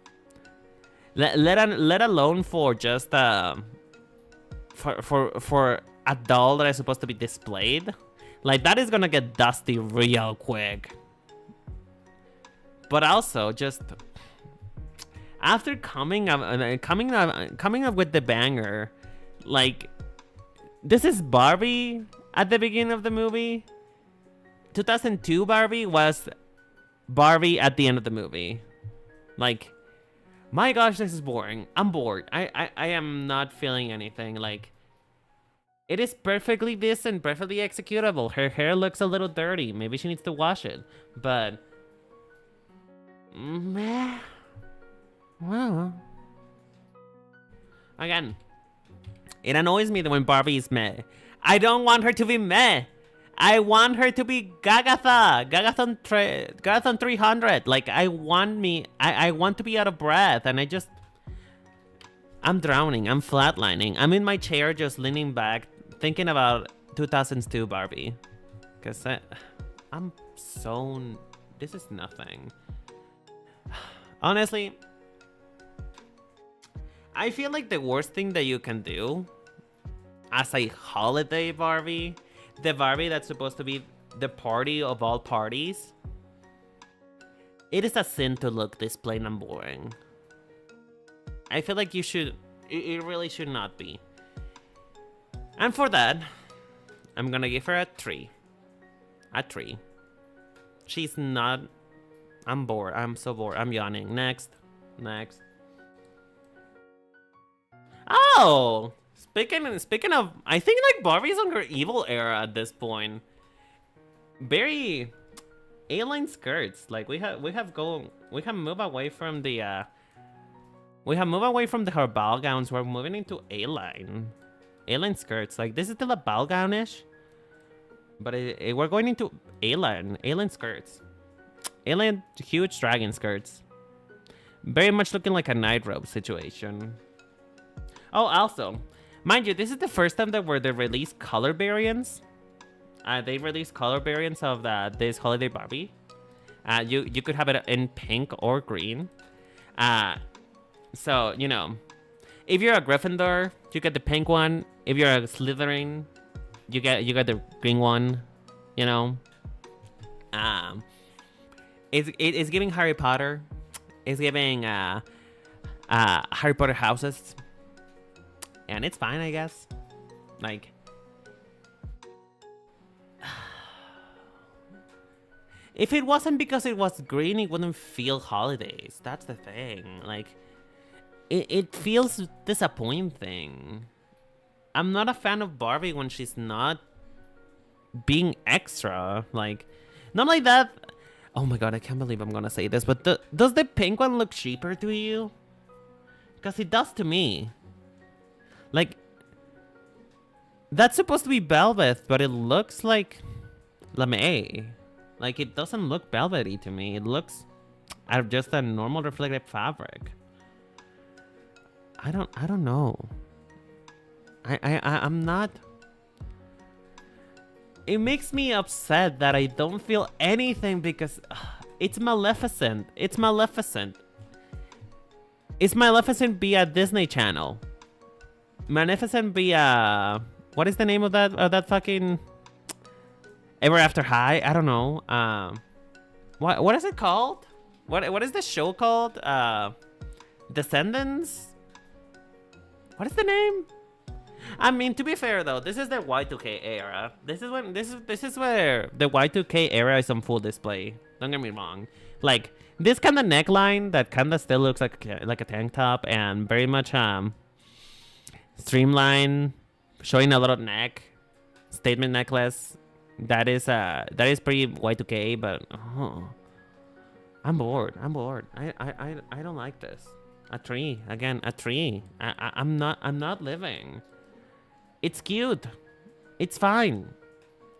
for just for a doll that is supposed to be displayed. Like, that is gonna get dusty real quick. But also, just after coming up with the banger, like, this is Barbie at the beginning of the movie. 2002 Barbie was Barbie at the end of the movie. Like, my gosh, this is boring. I'm bored. I am not feeling anything. Like, it is perfectly decent, perfectly executable. Her hair looks a little dirty. Maybe she needs to wash it. But, meh. Well, again, it annoys me that when Barbie is meh. I don't want her to be meh. I want her to be Gagatha, Gagathon 300. Like I want to be out of breath, and I'm drowning. I'm flatlining. I'm in my chair, just leaning back, thinking about 2002 Barbie, cause I'm so. This is nothing. Honestly, I feel like the worst thing that you can do as a holiday Barbie, the Barbie that's supposed to be the party of all parties, it is a sin to look this plain and boring. I feel like it really should not be. And for that, I'm gonna give her a 3. A 3. She's not... I'm bored. I'm so bored. I'm yawning. Next. Oh! Speaking of... I think like Barbie's on her evil era at this point. Very... A-line skirts. Like we have moved away from the her ball gowns. We're moving into A-line. A-line skirts. Like this is still a ball gownish. But we're going into A-line skirts. A-line huge dragon skirts. Very much looking like a night robe situation. Oh, also, mind you, this is the first time that they released color variants. They released color variants of this holiday Barbie. You could have it in pink or green. So, you know, if you're a Gryffindor, you get the pink one. If you're a Slytherin, you get the green one, you know. It's giving Harry Potter. It's giving Harry Potter houses, and it's fine, I guess. Like, if it wasn't because it was green, it wouldn't feel holidays. That's the thing. Like, it feels disappointing. I'm not a fan of Barbie when she's not being extra. Like, not like that. Oh my god, I can't believe I'm gonna say this, but does the pink one look cheaper to you? Because it does to me. Like, that's supposed to be velvet, but it looks like lame. Like, it doesn't look velvety to me. It looks just a normal reflective fabric. I don't know. I'm not... It makes me upset that I don't feel anything because it's Maleficent. It's Maleficent. It's Maleficent via Disney Channel. Maleficent via... What is the name of that fucking... Ever After High? I don't know. What is it called? What is the show called? Descendants? What is the name? I mean, to be fair though, this is the Y2K era. This is where the Y2K era is on full display. Don't get me wrong. Like this kind of neckline that kind of still looks like a tank top and very much streamline, showing a lot of neck, statement necklace. That is pretty Y2K, but I'm bored. I don't like this. A tree again. A tree. I'm not living. It's cute. It's fine.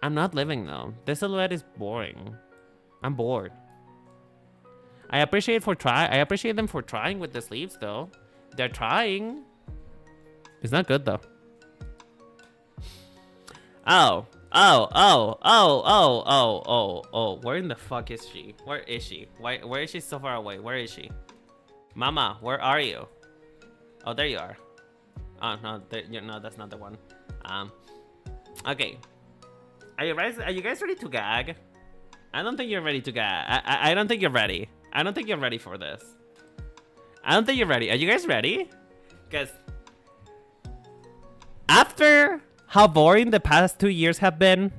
I'm not living though. This silhouette is boring. I'm bored. I appreciate them for trying with the sleeves though. They're trying. It's not good though. Oh. Where in the fuck is she? Where is she? Where is she so far away? Where is she? Mama, where are you? Oh, there you are. Oh, no, no, that's not the one. Okay. Are you guys ready to gag? I don't think you're ready to gag. I don't think you're ready. I don't think you're ready for this. I don't think you're ready. Are you guys ready? Because after how boring the past 2 years have been,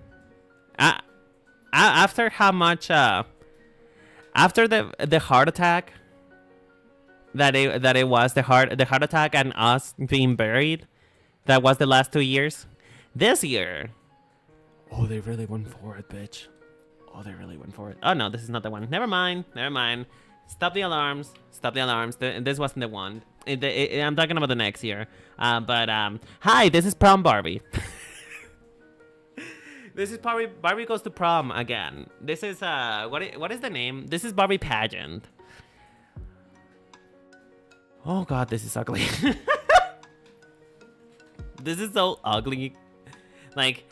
after how much, after the heart attack that it was, the heart attack and us being buried, that was the last 2 years. This year, oh, they really went for it, bitch. Oh, they really went for it. Oh no, this is not the one. Never mind. Stop the alarms. This wasn't the one. I'm talking about the next year. Hi, this is Prom Barbie. This is Barbie goes to prom again. This is what is the name? This is Barbie pageant. Oh god, this is ugly. This is so ugly. Like,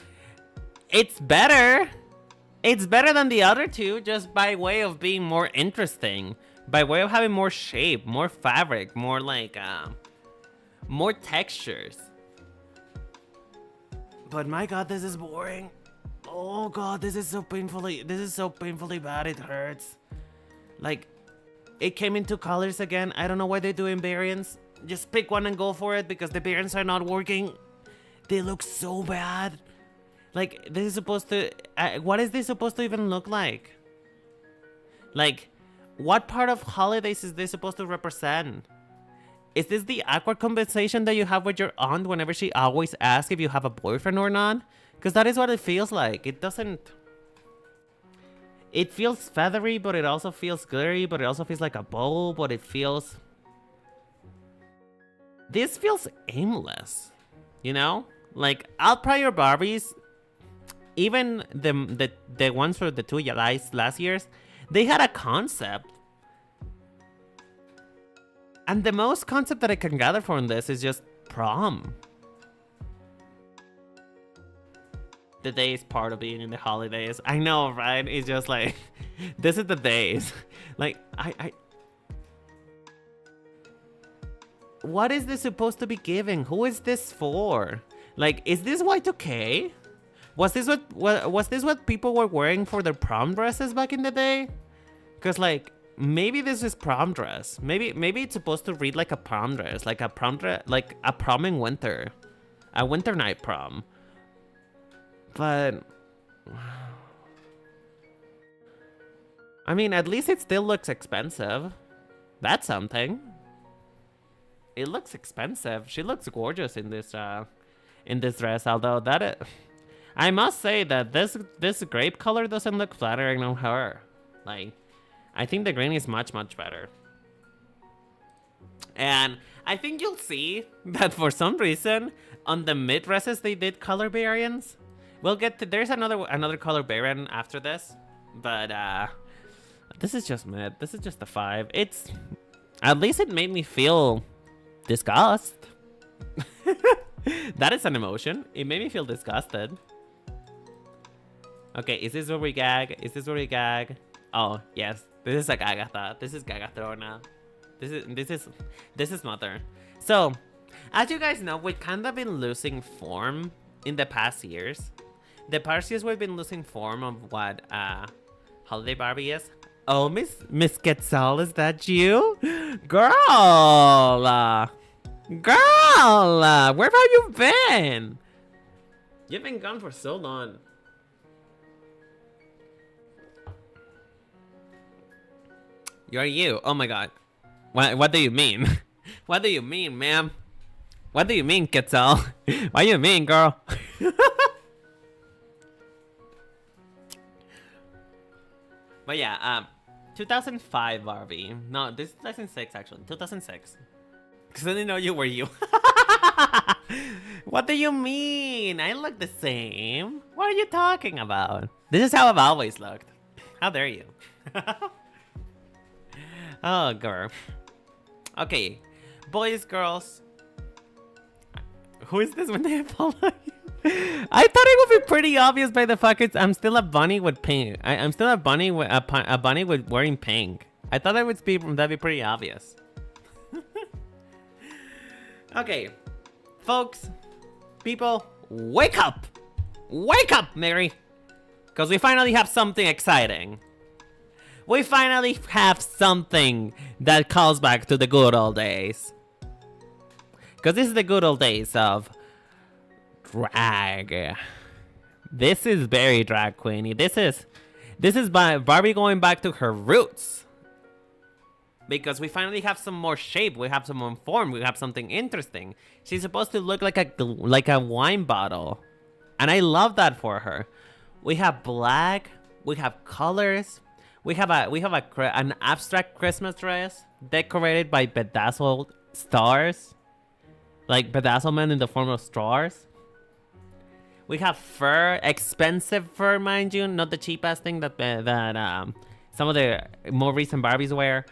it's better. It's better than the other two just by way of being more interesting. By way of having more shape, more fabric, more like more textures. But my god, this is boring. Oh god, this is so painfully bad, it hurts. Like, it came in 2 colors again. I don't know why they're doing variants. Just pick one and go for it because the variants are not working. They look so bad. Like, this is supposed to... what is this supposed to even look like? Like, what part of holidays is this supposed to represent? Is this the awkward conversation that you have with your aunt whenever she always asks if you have a boyfriend or not? Because that is what it feels like. It doesn't... It feels feathery, but it also feels glittery, but it also feels like a bow, but it feels... This feels aimless, you know? Like, I'll try your Barbies. Even the ones for the 2 last years, they had a concept. And the most concept that I can gather from this is just prom. The day is part of being in the holidays. I know, right? It's just like, this is the days. Like, what is this supposed to be giving? Who is this for? Like, is this Y2K? Was this what people were wearing for their prom dresses back in the day? Cause like, maybe this is prom dress. Maybe it's supposed to read like a prom dress, like a prom in winter, a winter night prom. But I mean, at least it still looks expensive. That's something. It looks expensive. She looks gorgeous in this dress. Although I must say that this grape color doesn't look flattering on her. Like, I think the green is much better. And I think you'll see that for some reason on the mid dresses they did color variants. We'll get to, there's another color variant after this, but this is just mid. This is just a 5. It's, at least it made me feel disgust. That is an emotion. It made me feel disgusted. Okay, is this where we gag? Is this where we gag? Oh, yes. This is like Agatha. This is Gagatrona. This is Mother. So, as you guys know, we've kind of been losing form in the past years. The past years we've been losing form of what Holiday Barbie is. Oh, Miss Quetzal, is that you? Girl! Girl! Where have you been? You've been gone for so long. You're you. Oh my god. What do you mean? What do you mean, ma'am? What do you mean, Quetzal? What do you mean, girl? But yeah, 2005 Barbie. No, this is 2006 actually. 2006. Because I didn't know you were you. What do you mean? I look the same. What are you talking about? This is how I've always looked. How dare you? Oh, girl. Okay. Boys, girls. Who is this when they follow you? I thought it would be pretty obvious by the fact I'm still a bunny with pink. I'm still a bunny with a bunny with wearing pink. I thought that'd be pretty obvious. Okay, folks, people, wake up! Wake up, Mary! Because we finally have something exciting. We finally have something that calls back to the good old days. Because this is the good old days of drag. This is very drag queeny. This is Barbie going back to her roots. Because we finally have some more shape. We have some more form. We have something interesting. She's supposed to look like a wine bottle. And I love that for her. We have black. We have colors. We have an abstract Christmas dress decorated by bedazzled stars. Like bedazzlement in the form of stars. We have fur, expensive fur, mind you, not the cheap-ass thing that some of the more recent Barbies wear.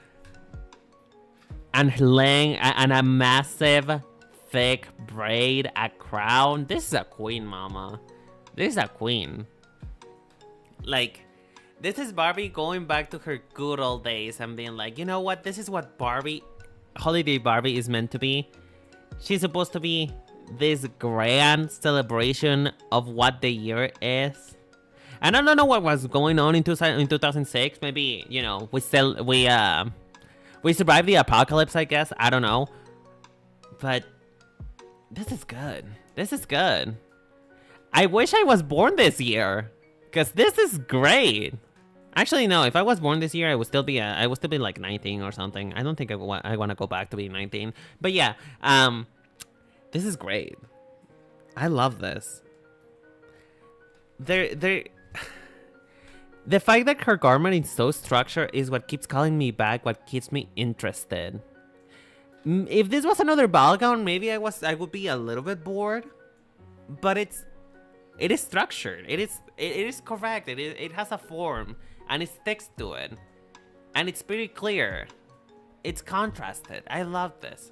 And and a massive, thick braid, a crown. This is a queen, mama. This is a queen. Like, this is Barbie going back to her good old days and being like, you know what? This is what Barbie, Holiday Barbie is meant to be. She's supposed to be this grand celebration of what the year is. And I don't know what was going on in 2006. Maybe, you know, we survived the apocalypse, I guess. I don't know. But this is good. This is good. I wish I was born this year, because this is great. Actually, no. If I was born this year, I would still be like 19 or something. I don't think I want to go back to being 19. But yeah, this is great. I love this. The fact that her garment is so structured is what keeps calling me back, what keeps me interested. If this was another ball gown, maybe I would be a little bit bored. But it is structured. It is correct. It has a form and it sticks to it. And it's pretty clear. It's contrasted. I love this.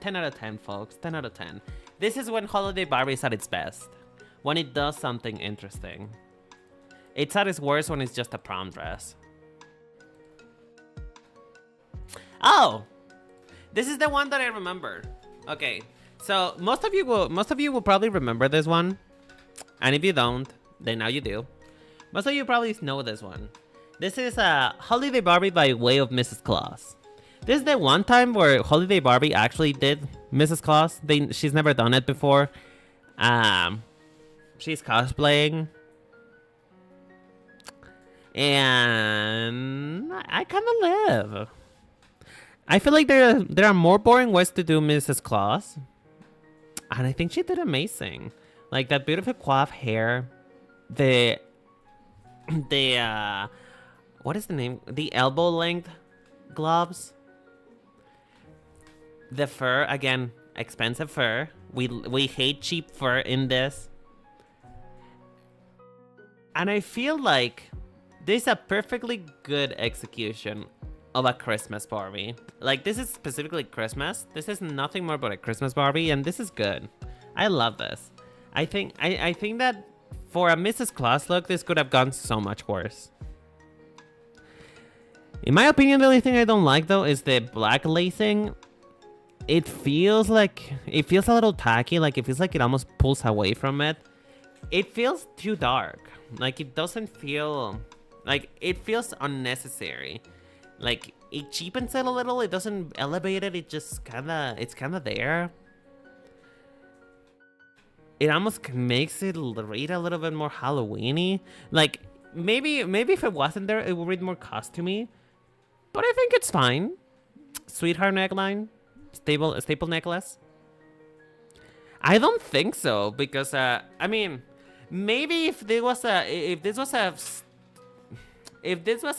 10 out of 10, folks. 10 out of 10. This is when Holiday Barbie is at its best. When it does something interesting. It's at its worst when it's just a prom dress. Oh! This is the one that I remember. Okay. So most of you will probably remember this one. And if you don't, then now you do. Most of you probably know this one. This is Holiday Barbie by way of Mrs. Claus. This is the one time where Holiday Barbie actually did Mrs. Claus. She's never done it before. She's cosplaying. And I kind of live. I feel like there are more boring ways to do Mrs. Claus. And I think she did amazing. Like that beautiful coif hair. What is the name? The elbow length gloves. The fur, again, expensive fur. We hate cheap fur in this. And I feel like this is a perfectly good execution of a Christmas Barbie. Like, this is specifically Christmas. This is nothing more but a Christmas Barbie, and this is good. I love this. I think that for a Mrs. Claus look, this could have gone so much worse. In my opinion, the only thing I don't like, though, is the black lacing. It feels a little tacky. Like, it feels like it almost pulls away from it. It feels too dark. Like, it doesn't feel... Like, it feels unnecessary. Like, it cheapens it a little. It doesn't elevate it. It just it's kind of there. It almost makes it read a little bit more Halloween-y. Like, maybe if it wasn't there, it would read more costumey. But I think it's fine. Sweetheart neckline. Staple necklace. I don't think so, because, I mean, maybe if this was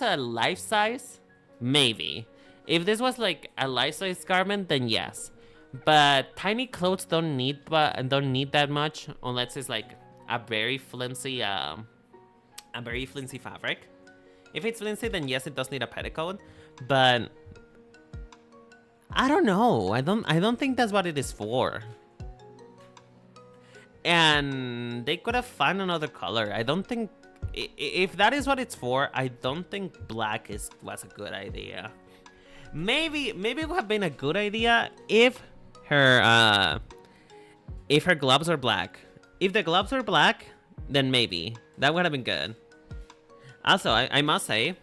a life size, maybe. If this was like a life size garment, then yes. But tiny clothes don't need that much unless it's like a very flimsy fabric. If it's flimsy, then yes, it does need a petticoat. But I don't know. I don't think that's what it is for. And they could have found another color. I don't think... If that is what it's for, I don't think black was a good idea. Maybe it would have been a good idea if her gloves are black. If the gloves are black, then maybe. That would have been good. Also, I must say,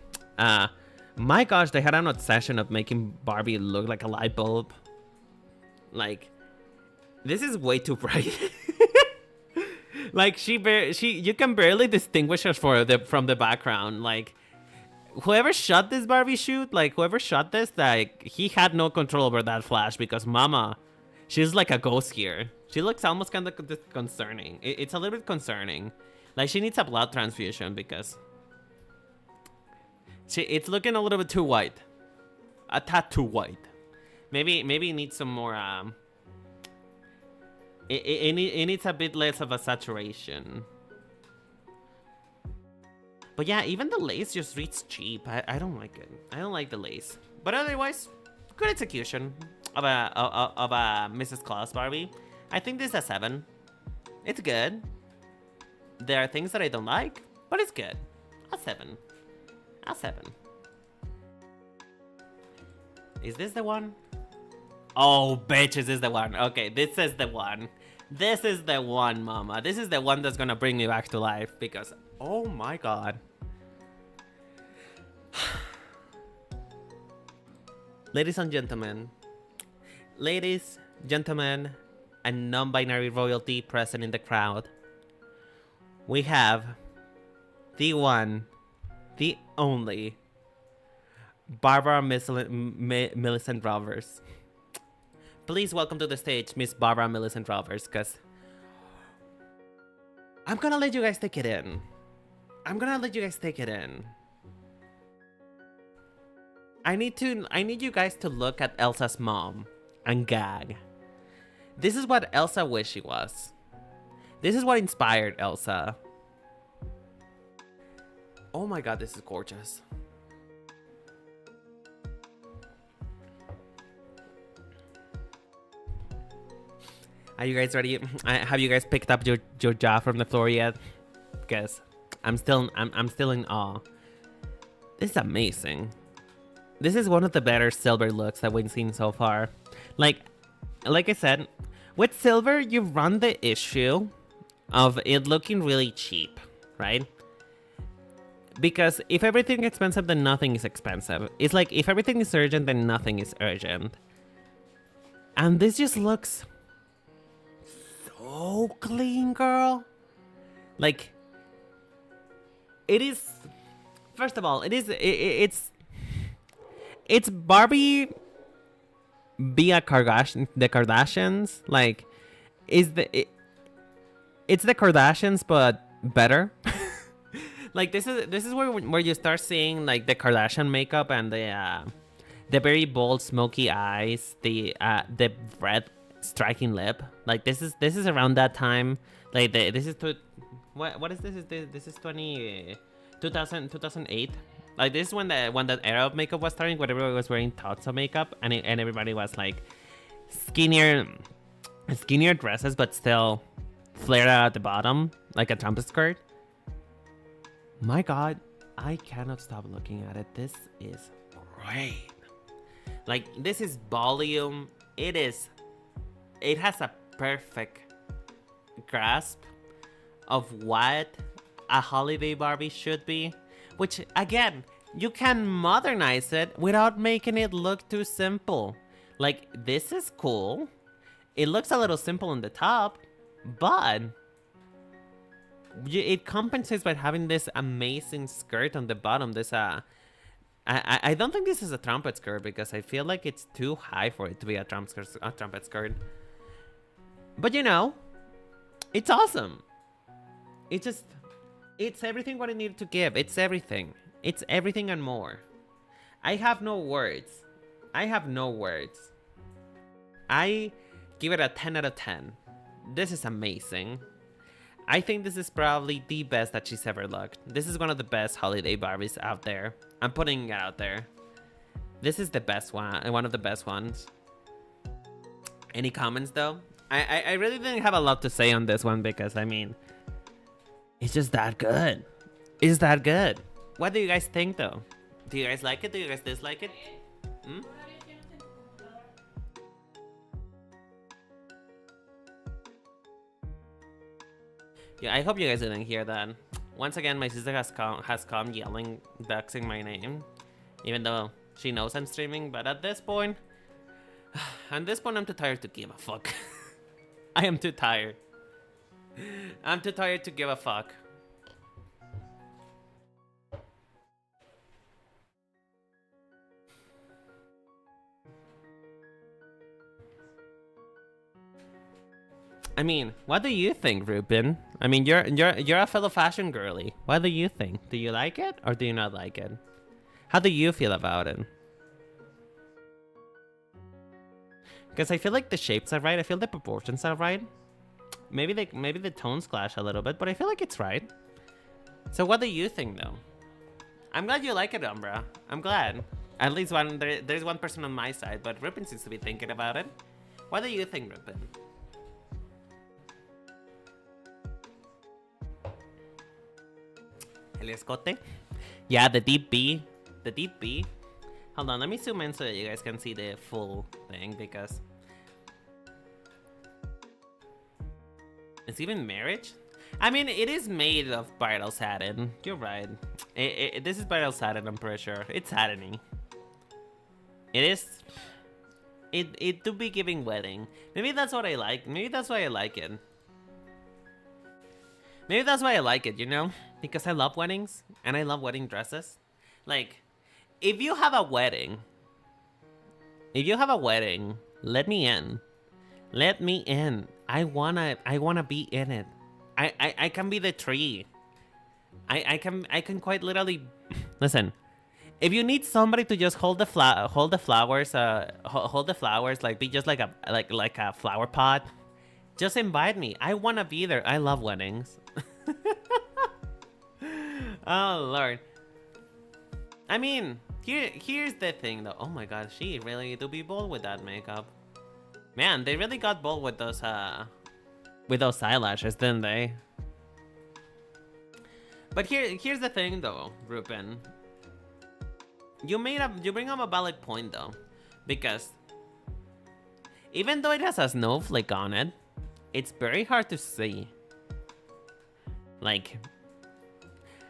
my gosh, they had an obsession of making Barbie look like a light bulb. Like, this is way too bright. Like, you can barely distinguish her from the background. Like, whoever shot this Barbie shoot, like, whoever shot this, like, he had no control over that flash because mama, she's like a ghost here. She looks almost kind of concerning. It's a little bit concerning. Like, she needs a blood transfusion because it's looking a little bit too white. A tad too white. Maybe it needs some more, It needs a bit less of a saturation. But yeah, even the lace just reads cheap. I don't like it. I don't like the lace. But otherwise, good execution of a Mrs. Claus Barbie. I think this is a 7. It's good. There are things that I don't like, but it's good. A 7. A 7. Is this the one? Oh, bitch, is this the one? Okay, this is the one. This is the one, mama. This is the one that's gonna bring me back to life because, oh my god. Ladies and gentlemen, and non-binary royalty present in the crowd, we have the one, the only, Barbara Millicent Rovers. Please welcome to the stage Miss Barbara Millicent Rovers, because I'm gonna let you guys take it in. I need you guys to look at Elsa's mom and gag. This is what Elsa wished she was. This is what inspired Elsa. Oh my god, this is gorgeous. Are you guys ready? Have you guys picked up your jaw from the floor yet? Because I'm still in awe. This is amazing. This is one of the better silver looks that we've seen so far. Like I said, with silver, you run the issue of it looking really cheap, right? Because if everything is expensive, then nothing is expensive. It's like if everything is urgent, then nothing is urgent. And this just looks so clean, girl. Like, it is. First of all, it's Barbie via the Kardashians. Like, it's the Kardashians but better. Like this is where you start seeing like the Kardashian makeup and the very bold smoky eyes, the red striking lip. Like this is around that time. Like this is what is this? This is 2008. Like this is when that era of makeup was starting, where everybody was wearing tons of makeup and everybody was like skinnier dresses, but still flared out at the bottom like a trumpet skirt. My god, I cannot stop looking at it. This is great. Like this is volume. It has a perfect grasp of what a holiday Barbie should be. Which, again, you can modernize it without making it look too simple. Like, this is cool. It looks a little simple on the top, but it compensates by having this amazing skirt on the bottom. This, I don't think this is a trumpet skirt because I feel like it's too high for it to be a trumpet skirt. But, you know, it's awesome. It's everything what it needed to give. It's everything. It's everything and more. I have no words. I give it a 10 out of 10. This is amazing. I think this is probably the best that she's ever looked. This is one of the best holiday Barbies out there. I'm putting it out there. This is the best one of the best ones. Any comments though? I really didn't have a lot to say on this one because I mean, it's just that good. It's that good. What do you guys think though? Do you guys like it? Do you guys dislike it? Hmm? Yeah, I hope you guys didn't hear that. Once again, my sister has come yelling, doxing my name. Even though she knows I'm streaming, but at this point, I'm too tired to give a fuck. I am too tired. I'm too tired to give a fuck. I mean, what do you think, Ruben? I mean, you're a fellow fashion girly. What do you think? Do you like it or do you not like it? How do you feel about it? Because I feel like the shapes are right. I feel the proportions are right. Maybe the tones clash a little bit, but I feel like it's right. So what do you think, though? I'm glad you like it, Umbra. I'm glad. At least there's one person on my side, but Ripin seems to be thinking about it. What do you think, Ripin? El escote? Yeah, the deep B. The deep B. Hold on, let me zoom in so that you guys can see the full thing, because... It's even marriage? I mean, it is made of bridal satin. You're right. This is bridal satin, I'm pretty sure. It's satiny. It is... It do be giving wedding. Maybe that's what I like. Maybe that's why I like it. Maybe that's why I like it, you know? Because I love weddings, and I love wedding dresses. Like, if you have a wedding, let me in. Let me in. I wanna be in it. I can be the tree. I can quite literally listen. If you need somebody to just hold the flowers, like be just like a flower pot, just invite me. I wanna be there. I love weddings. Oh Lord. I mean, here's the thing though. Oh my God, she really do be bold with that makeup. Man, they really got bold with those eyelashes, didn't they? But here's the thing though, Rupin. You bring up a valid point though, because even though it has a snowflake on it, it's very hard to see. Like,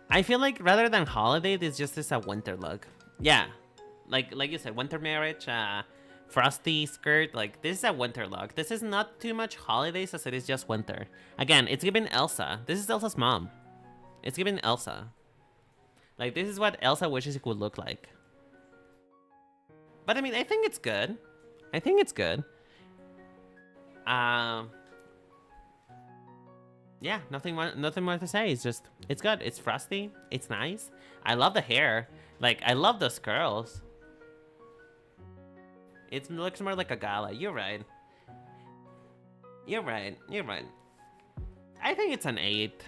I feel like rather than holiday, this just is a winter look. Yeah, like you said, winter marriage, frosty skirt. Like, this is a winter look. This is not too much holidays as it is just winter. Again, it's giving Elsa. This is Elsa's mom. It's giving Elsa. Like, this is what Elsa wishes it would look like. But I mean, I think it's good. I think it's good. Yeah, nothing more to say. It's just, it's good. It's frosty. It's nice. I love the hair. Like, I love those curls. It looks more like a gala. You're right. You're right. You're right. I think it's an 8.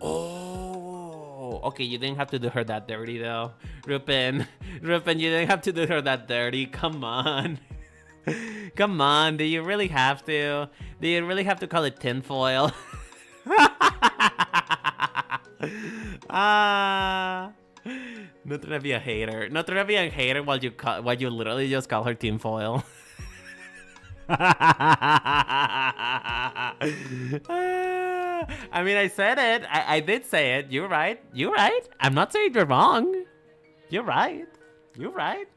Oh, okay. You didn't have to do her that dirty though, Rupin. Rupin, you didn't have to do her that dirty. Come on. Come on. Do you really have to? Do you really have to call it tinfoil? Not trying to be a hater. Not trying to be a hater while you literally just call her tinfoil. I mean, I said it. I did say it. You're right. You're right. I'm not saying you're wrong. You're right. You're right.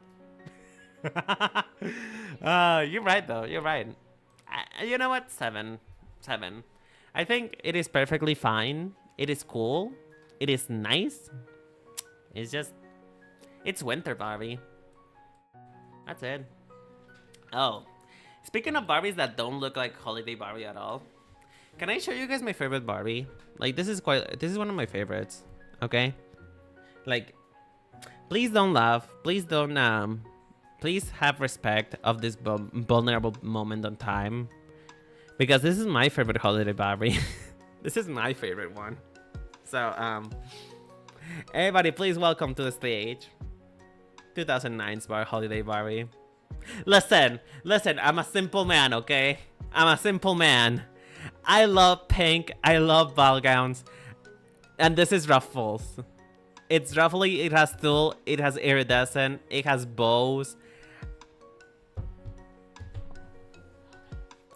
You're right, though. You're right. You know what? 7. 7. I think it is perfectly fine. It is cool. It is nice. It's just... It's winter Barbie. That's it. Oh. Speaking of Barbies that don't look like holiday Barbie at all, can I show you guys my favorite Barbie? Like, this is one of my favorites. Okay? Like, please don't laugh. Please don't, please have respect of this vulnerable moment in time. Because this is my favorite holiday Barbie. This is my favorite one. So, everybody, please welcome to the stage 2009's holiday Barbie. Listen, I'm a simple man, okay? I'm a simple man. I love pink, I love ball gowns. And this is Ruffles. It's ruffly, it has tulle, it has iridescent, it has bows.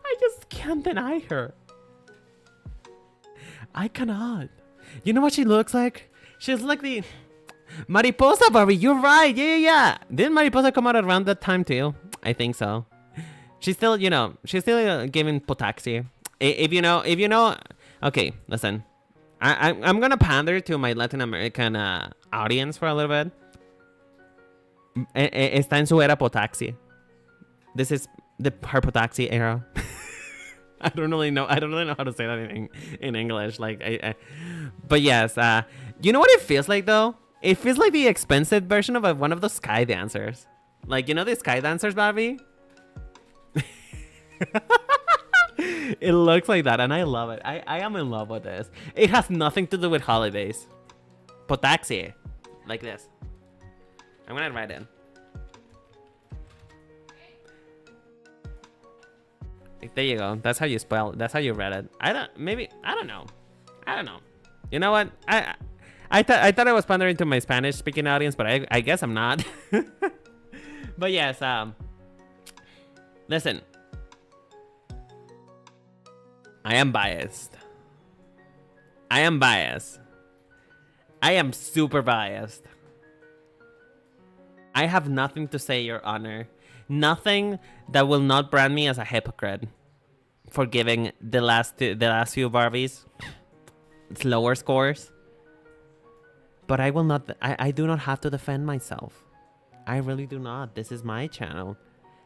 I just can't deny her. I cannot. You know what she looks like? She's like the Mariposa Barbie. You're right. Yeah. Didn't Mariposa come out around that time too? I think so. She's still, she's still giving potaxi. If you know. Okay, listen. I'm gonna pander to my Latin American audience for a little bit. Está en su era potaxi. This is her potaxi era. I don't really know how to say that in English. Like, but yes. You know what it feels like though? It feels like the expensive version of one of those sky dancers. Like, you know the sky dancers, Barbie? It looks like that, and I love it. I am in love with this. It has nothing to do with holidays. Potaxi. Like this. I'm gonna write in. There you go. That's how you spell. That's how you read it. I don't know. You know what? I thought I was pandering to my Spanish speaking audience, but I guess I'm not. But yes, listen. I am biased. I am super biased. I have nothing to say, Your Honor. Nothing that will not brand me as a hypocrite for giving the last few Barbies lower scores. But I will not. I do not have to defend myself. I really do not. This is my channel.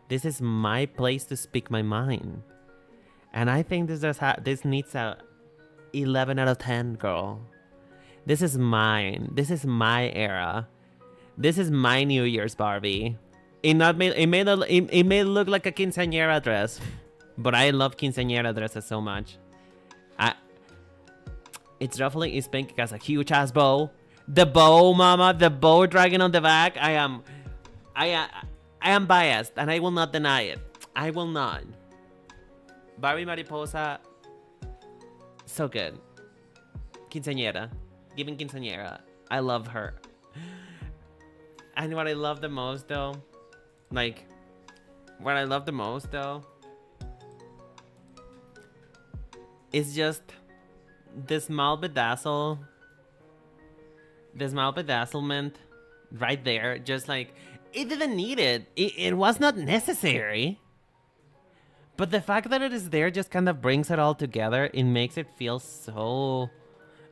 This is my place to speak my mind. And I think this needs a 11 out of 10, girl. This is mine. This is my era. This is my New Year's Barbie. It may look like a quinceañera dress, but I love quinceañera dresses so much. It's definitely pink. It has a huge ass bow. The bow, mama, the bow dragging on the back. I am biased, and I will not deny it. I will not. Barbie Mariposa, so good. Quinceañera, giving quinceañera. I love her. And what I love the most, though, is just the small bedazzlement right there. Just like, it didn't need it. It was not necessary. But the fact that it is there just kind of brings it all together. It makes it feel so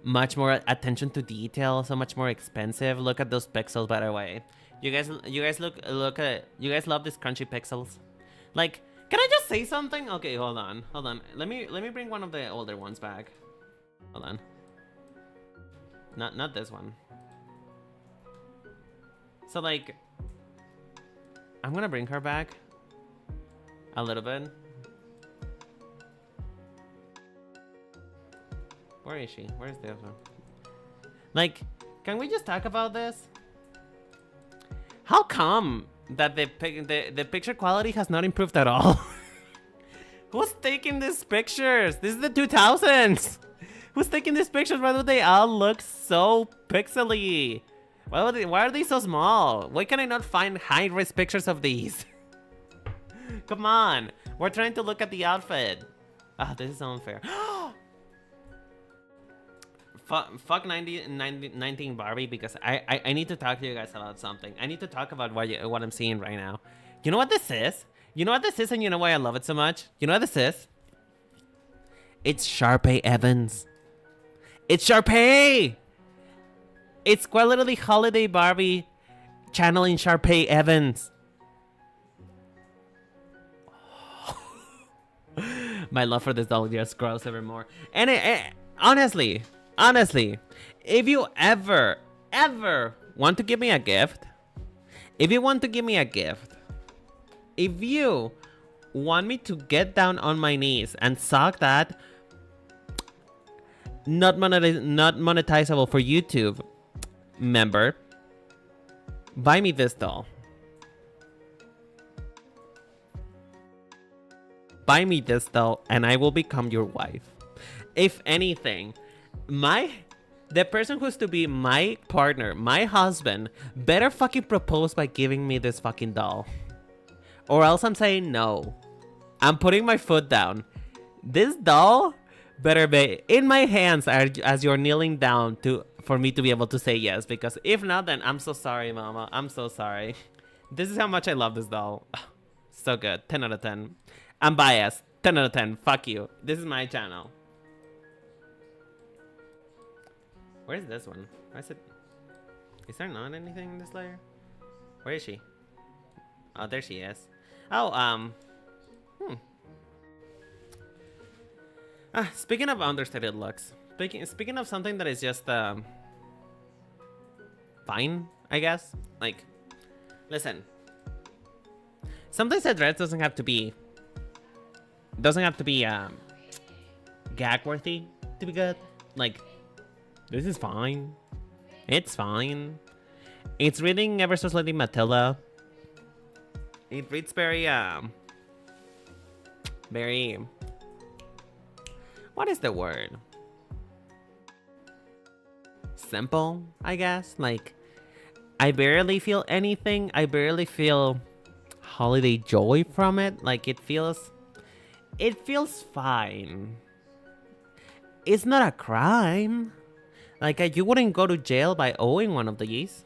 much more attention to detail, so much more expensive. Look at those pixels, by the way. You guys love these crunchy pixels. Like, can I just say something? Okay, hold on. Let me bring one of the older ones back. Hold on. Not this one. So like, I'm gonna bring her back a little bit. Where is she? Where's the other one? Like, can we just talk about this? How come that the picture quality has not improved at all? Who's taking these pictures? This is the 2000s. Who's taking these pictures? Why do they all look so pixely? Why are they so small? Why can I not find high-res pictures of these? Come on. We're trying to look at the outfit. Ah, this is unfair. Fuck 19 Barbie, because I need to talk to you guys about something. I need to talk about what I'm seeing right now. You know what this is? You know what this is, and you know why I love it so much? You know what this is? It's Sharpay Evans. It's Sharpay! It's quite literally Holiday Barbie channeling Sharpay Evans. My love for this doll just grows ever more. And honestly, if you ever want to give me a gift, if you want me to get down on my knees and suck that not monetizable for YouTube member, buy me this doll. Buy me this doll and I will become your wife. If anything, the person who's to be my partner, my husband, better fucking propose by giving me this fucking doll. Or else I'm saying no. I'm putting my foot down. This doll better be in my hands as you're kneeling down for me to be able to say yes. Because if not, then I'm so sorry, mama. I'm so sorry. This is how much I love this doll. So good. 10 out of 10. I'm biased. 10 out of 10. Fuck you. This is my channel. Where's this one? Where's it? Is there not anything in this layer? Where is she? Oh, there she is. Oh, speaking of understated looks, speaking of something that is just fine, I guess. Like, listen, Sometimes a dress doesn't have to be gag worthy to be good. Like, this is fine. It's fine. It's reading ever so slightly Matilda. It reads very what is the word? Simple, I guess. Like, I barely feel anything. I barely feel holiday joy from it. Like, it feels fine. It's not a crime. Like, you wouldn't go to jail by owing one of these.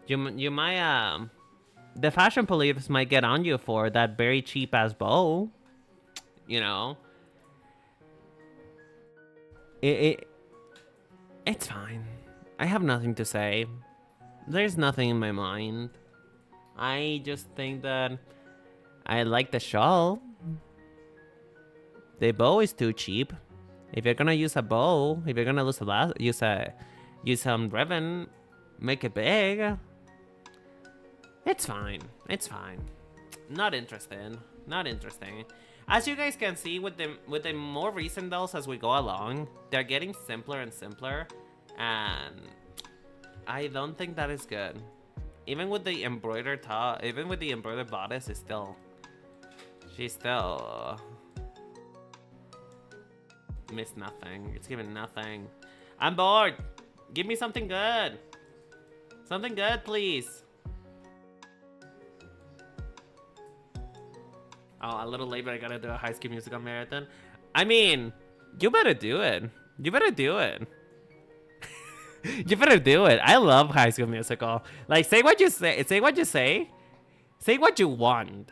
You might the fashion police might get on you for that very cheap ass bow. You know. It's fine. I have nothing to say. There's nothing in my mind. I just think that I like the shawl. The bow is too cheap. If you're gonna use a bow, if you're gonna use some ribbon, make it big. It's fine. It's fine. Not interested. Not interesting. As you guys can see, with the more recent dolls as we go along, they're getting simpler and simpler, and I don't think that is good. Even with the embroidered top, even with the embroidered bodice, she's still missed nothing. It's giving nothing. I'm bored. Give me something good. Something good, please. Oh, a little late, but I gotta do a High School Musical marathon. I mean, you better do it. You better do it. You better do it. I love High School Musical. Like, say what you say. Say what you say. Say what you want.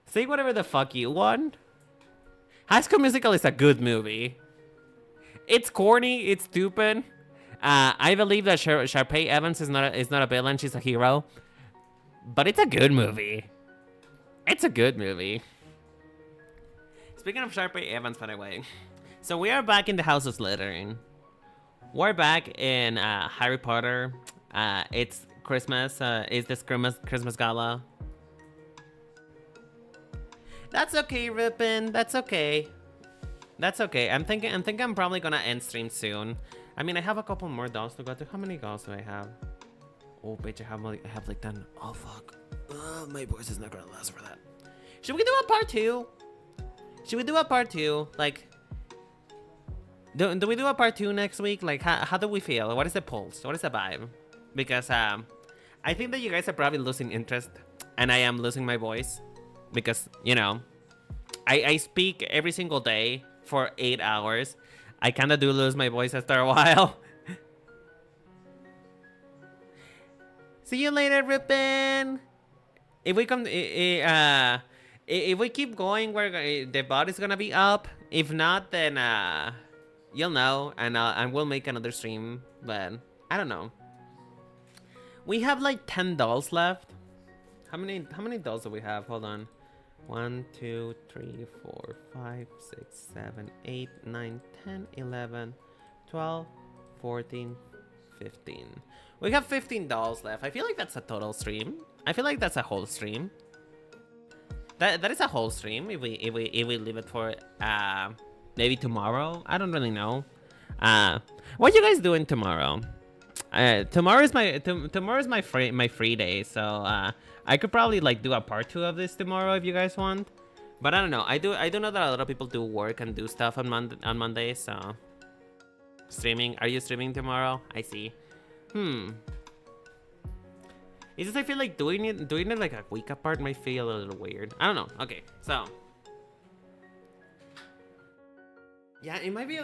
Say whatever the fuck you want. High School Musical is a good movie. It's corny. It's stupid. I believe that Sharpay Evans is not a villain. She's a hero. But it's a good movie. It's a good movie. Speaking of Sharpay Evans, by the way. So we are back in the House of Slytherin. We're back in Harry Potter. It's Christmas. It's this Christmas gala. That's okay, Ripin. That's okay. That's okay. I'm thinking I'm probably gonna end stream soon. I mean, I have a couple more dolls to go to. How many dolls do I have? Oh, bitch, I have like 10. Oh, fuck. My voice is not gonna last for that. Should we do a part 2? Should we do a part 2? Like, do we do a part 2 next week? Like, how do we feel? What is the pulse? What is the vibe? Because I think that you guys are probably losing interest, and I am losing my voice. Because, you know, I speak every single day for 8 hours. I kind of do lose my voice after a while. See you later, Ripin. If we come, if we keep going, the bot is gonna be up. If not, then you'll know, and we'll make another stream. But I don't know. We have like 10 dolls left. How many dolls do we have? Hold on. 1, 2, 3, 4, 5, 6, 7, 8, 9, 10, 11, 12, 14, 15. We have 15 dolls left. I feel like that's a total stream. I feel like that's a whole stream. That is a whole stream if we leave it for maybe tomorrow. I don't really know. What you guys doing tomorrow? Tomorrow is my free day, so I could probably like do a part 2 of this tomorrow if you guys want. But I don't know. I do know that a lot of people do work and do stuff on Monday, so streaming. Are you streaming tomorrow? I see. It's just I feel like doing it like a week apart might feel a little weird. I don't know. Okay, so yeah, it might be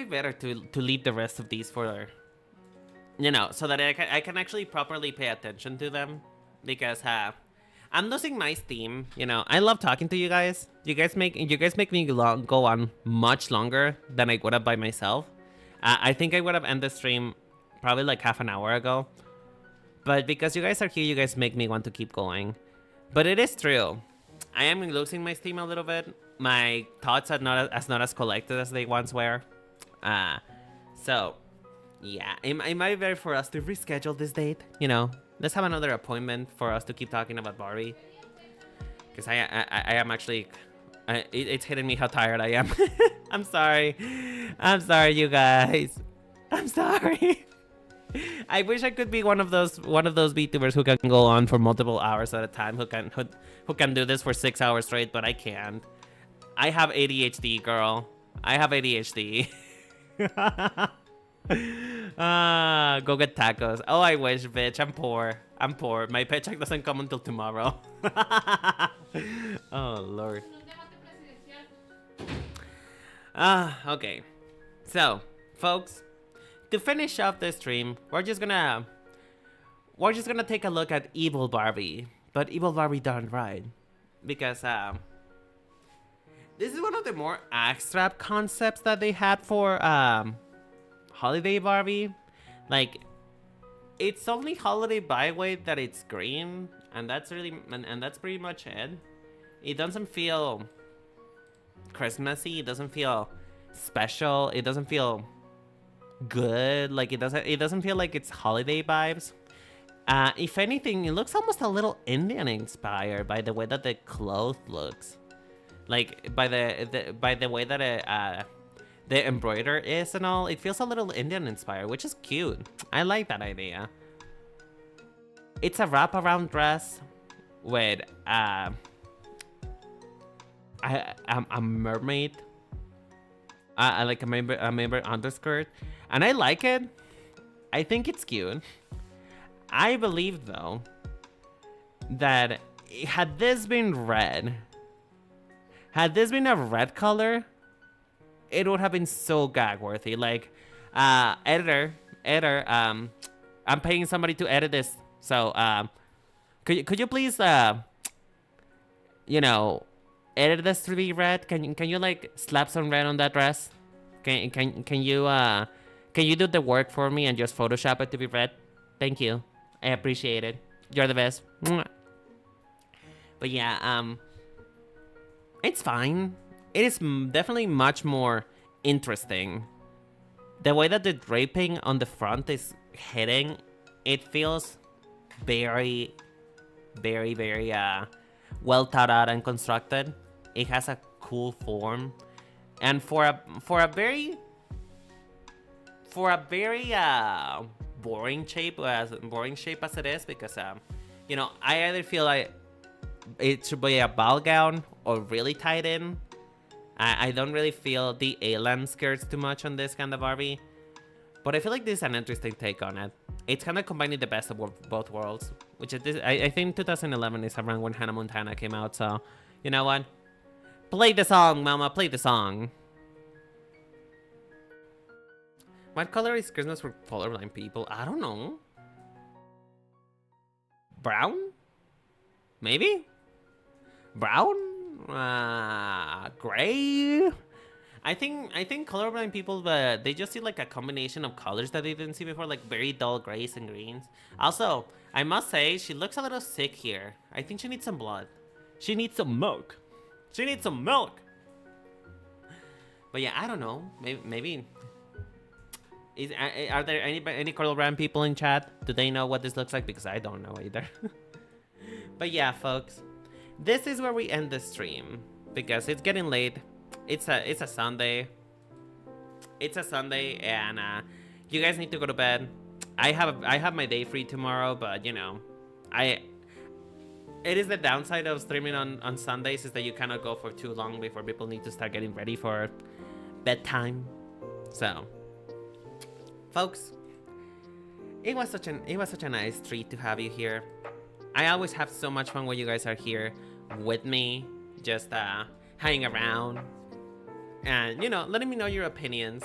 better to leave the rest of these for, you know, so that I can actually properly pay attention to them, because I'm losing my steam. You know, I love talking to you guys. You guys make me go on much longer than I would have by myself. I think I would have ended the stream probably like half an hour ago. But because you guys are here, you guys make me want to keep going. But it is true. I am losing my steam a little bit. My thoughts are not as collected as they once were. So, yeah. It might be better for us to reschedule this date. You know, let's have another appointment for us to keep talking about Barbie. Because I am actually... it's hitting me how tired I am. I'm sorry. I'm sorry, you guys. I'm sorry. I wish I could be one of those VTubers who can go on for multiple hours at a time, who can do this for 6 hours straight, but I can't. I have ADHD, girl. I have ADHD. Go get tacos. Oh, I wish, bitch. I'm poor. I'm poor. My paycheck doesn't come until tomorrow. Oh, Lord. Okay. So, folks, to finish off this stream, we're just gonna take a look at Evil Barbie, but Evil Barbie done right, because this is one of the more abstract concepts that they had for Holiday Barbie. Like, it's only Holiday by way that it's green, and that's really and that's pretty much it. It doesn't feel Christmassy. It doesn't feel special. It doesn't feel good. Like, it doesn't feel like it's holiday vibes. If anything, it looks almost a little Indian inspired by the way that the cloth looks. Like, by the way that the embroider is and all. It feels a little Indian inspired, which is cute. I like that idea. It's a wraparound dress with a mermaid, like a member underskirt, and I like it. I think it's cute. I believe though that had this been red, had this been a red color, it would have been so gag worthy. Like, editor, I'm paying somebody to edit this, so could you please you know, edit this to be red? Can you like slap some red on that dress? Can you do the work for me and just Photoshop it to be red? Thank you. I appreciate it. You're the best. But yeah, it's fine. It is definitely much more interesting. The way that the draping on the front is hitting, it feels very, very, very well thought out and constructed. It has a cool form, and for a very boring shape as it is, because you know, I either feel like it should be a ball gown or really tied in. I don't really feel the A-line skirts too much on this kind of Barbie, but I feel like this is an interesting take on it. It's kind of combining the best of both worlds, which I think 2011 is around when Hannah Montana came out, so you know what? Play the song, mama, play the song. What color is Christmas for colorblind people? I don't know. Brown? Maybe? Brown? Gray? I think colorblind people, they just see like a combination of colors that they didn't see before, like very dull grays and greens. Also, I must say, she looks a little sick here. I think she needs some blood. She needs some milk. She needs some milk. But yeah, I don't know. Maybe. Are there any colorblind people in chat? Do they know what this looks like? Because I don't know either. But yeah, folks, this is where we end the stream because it's getting late. It's a Sunday. It's a Sunday, and you guys need to go to bed. I have my day free tomorrow, but you know, it is the downside of streaming on Sundays is that you cannot go for too long before people need to start getting ready for bedtime. So, folks, it was such a nice treat to have you here. I always have so much fun when you guys are here with me, just hanging around and, you know, letting me know your opinions,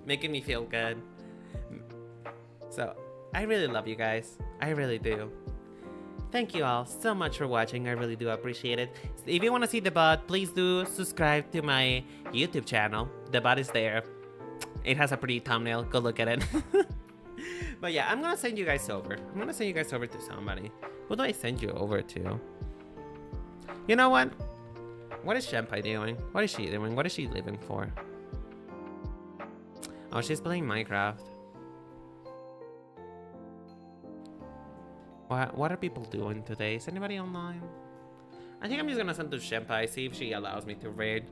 making me feel good. So I really love you guys. I really do. Thank you all so much for watching. I really do appreciate it. If you want to see the bot, please do subscribe to my YouTube channel. The bot is there. It has a pretty thumbnail. Go look at it. But yeah, I'm gonna send you guys over. I'm gonna send you guys over to somebody. Who do I send you over to? You know what? What is Shenpai doing? What is she doing? What is she living for? Oh, she's playing Minecraft. What are people doing today? Is anybody online? I think I'm just gonna send to Senpai, see if she allows me to raid.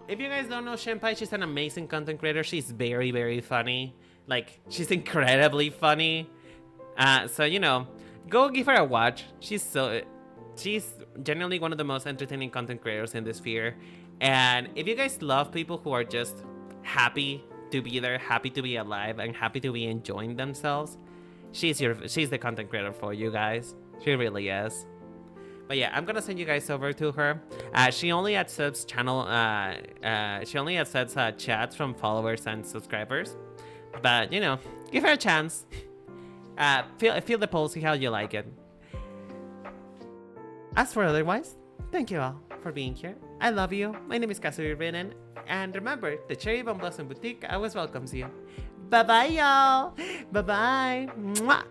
If you guys don't know Senpai, she's an amazing content creator. She's very, very funny. Like, she's incredibly funny. So, you know, go give her a watch. She's generally one of the most entertaining content creators in this sphere. And if you guys love people who are just happy to be there, happy to be alive, and happy to be enjoying themselves, she's the content creator for you guys. She really is. But yeah, I'm gonna send you guys over to her. She only accepts chats from followers and subscribers. But you know, give her a chance. Feel the poll, see how you like it. As for otherwise, thank you all for being here. I love you. My name is Kasuri Rinen. And remember, the Cherry Bomb Blossom Boutique always welcomes you. Bye bye, y'all. Bye bye. Mwah.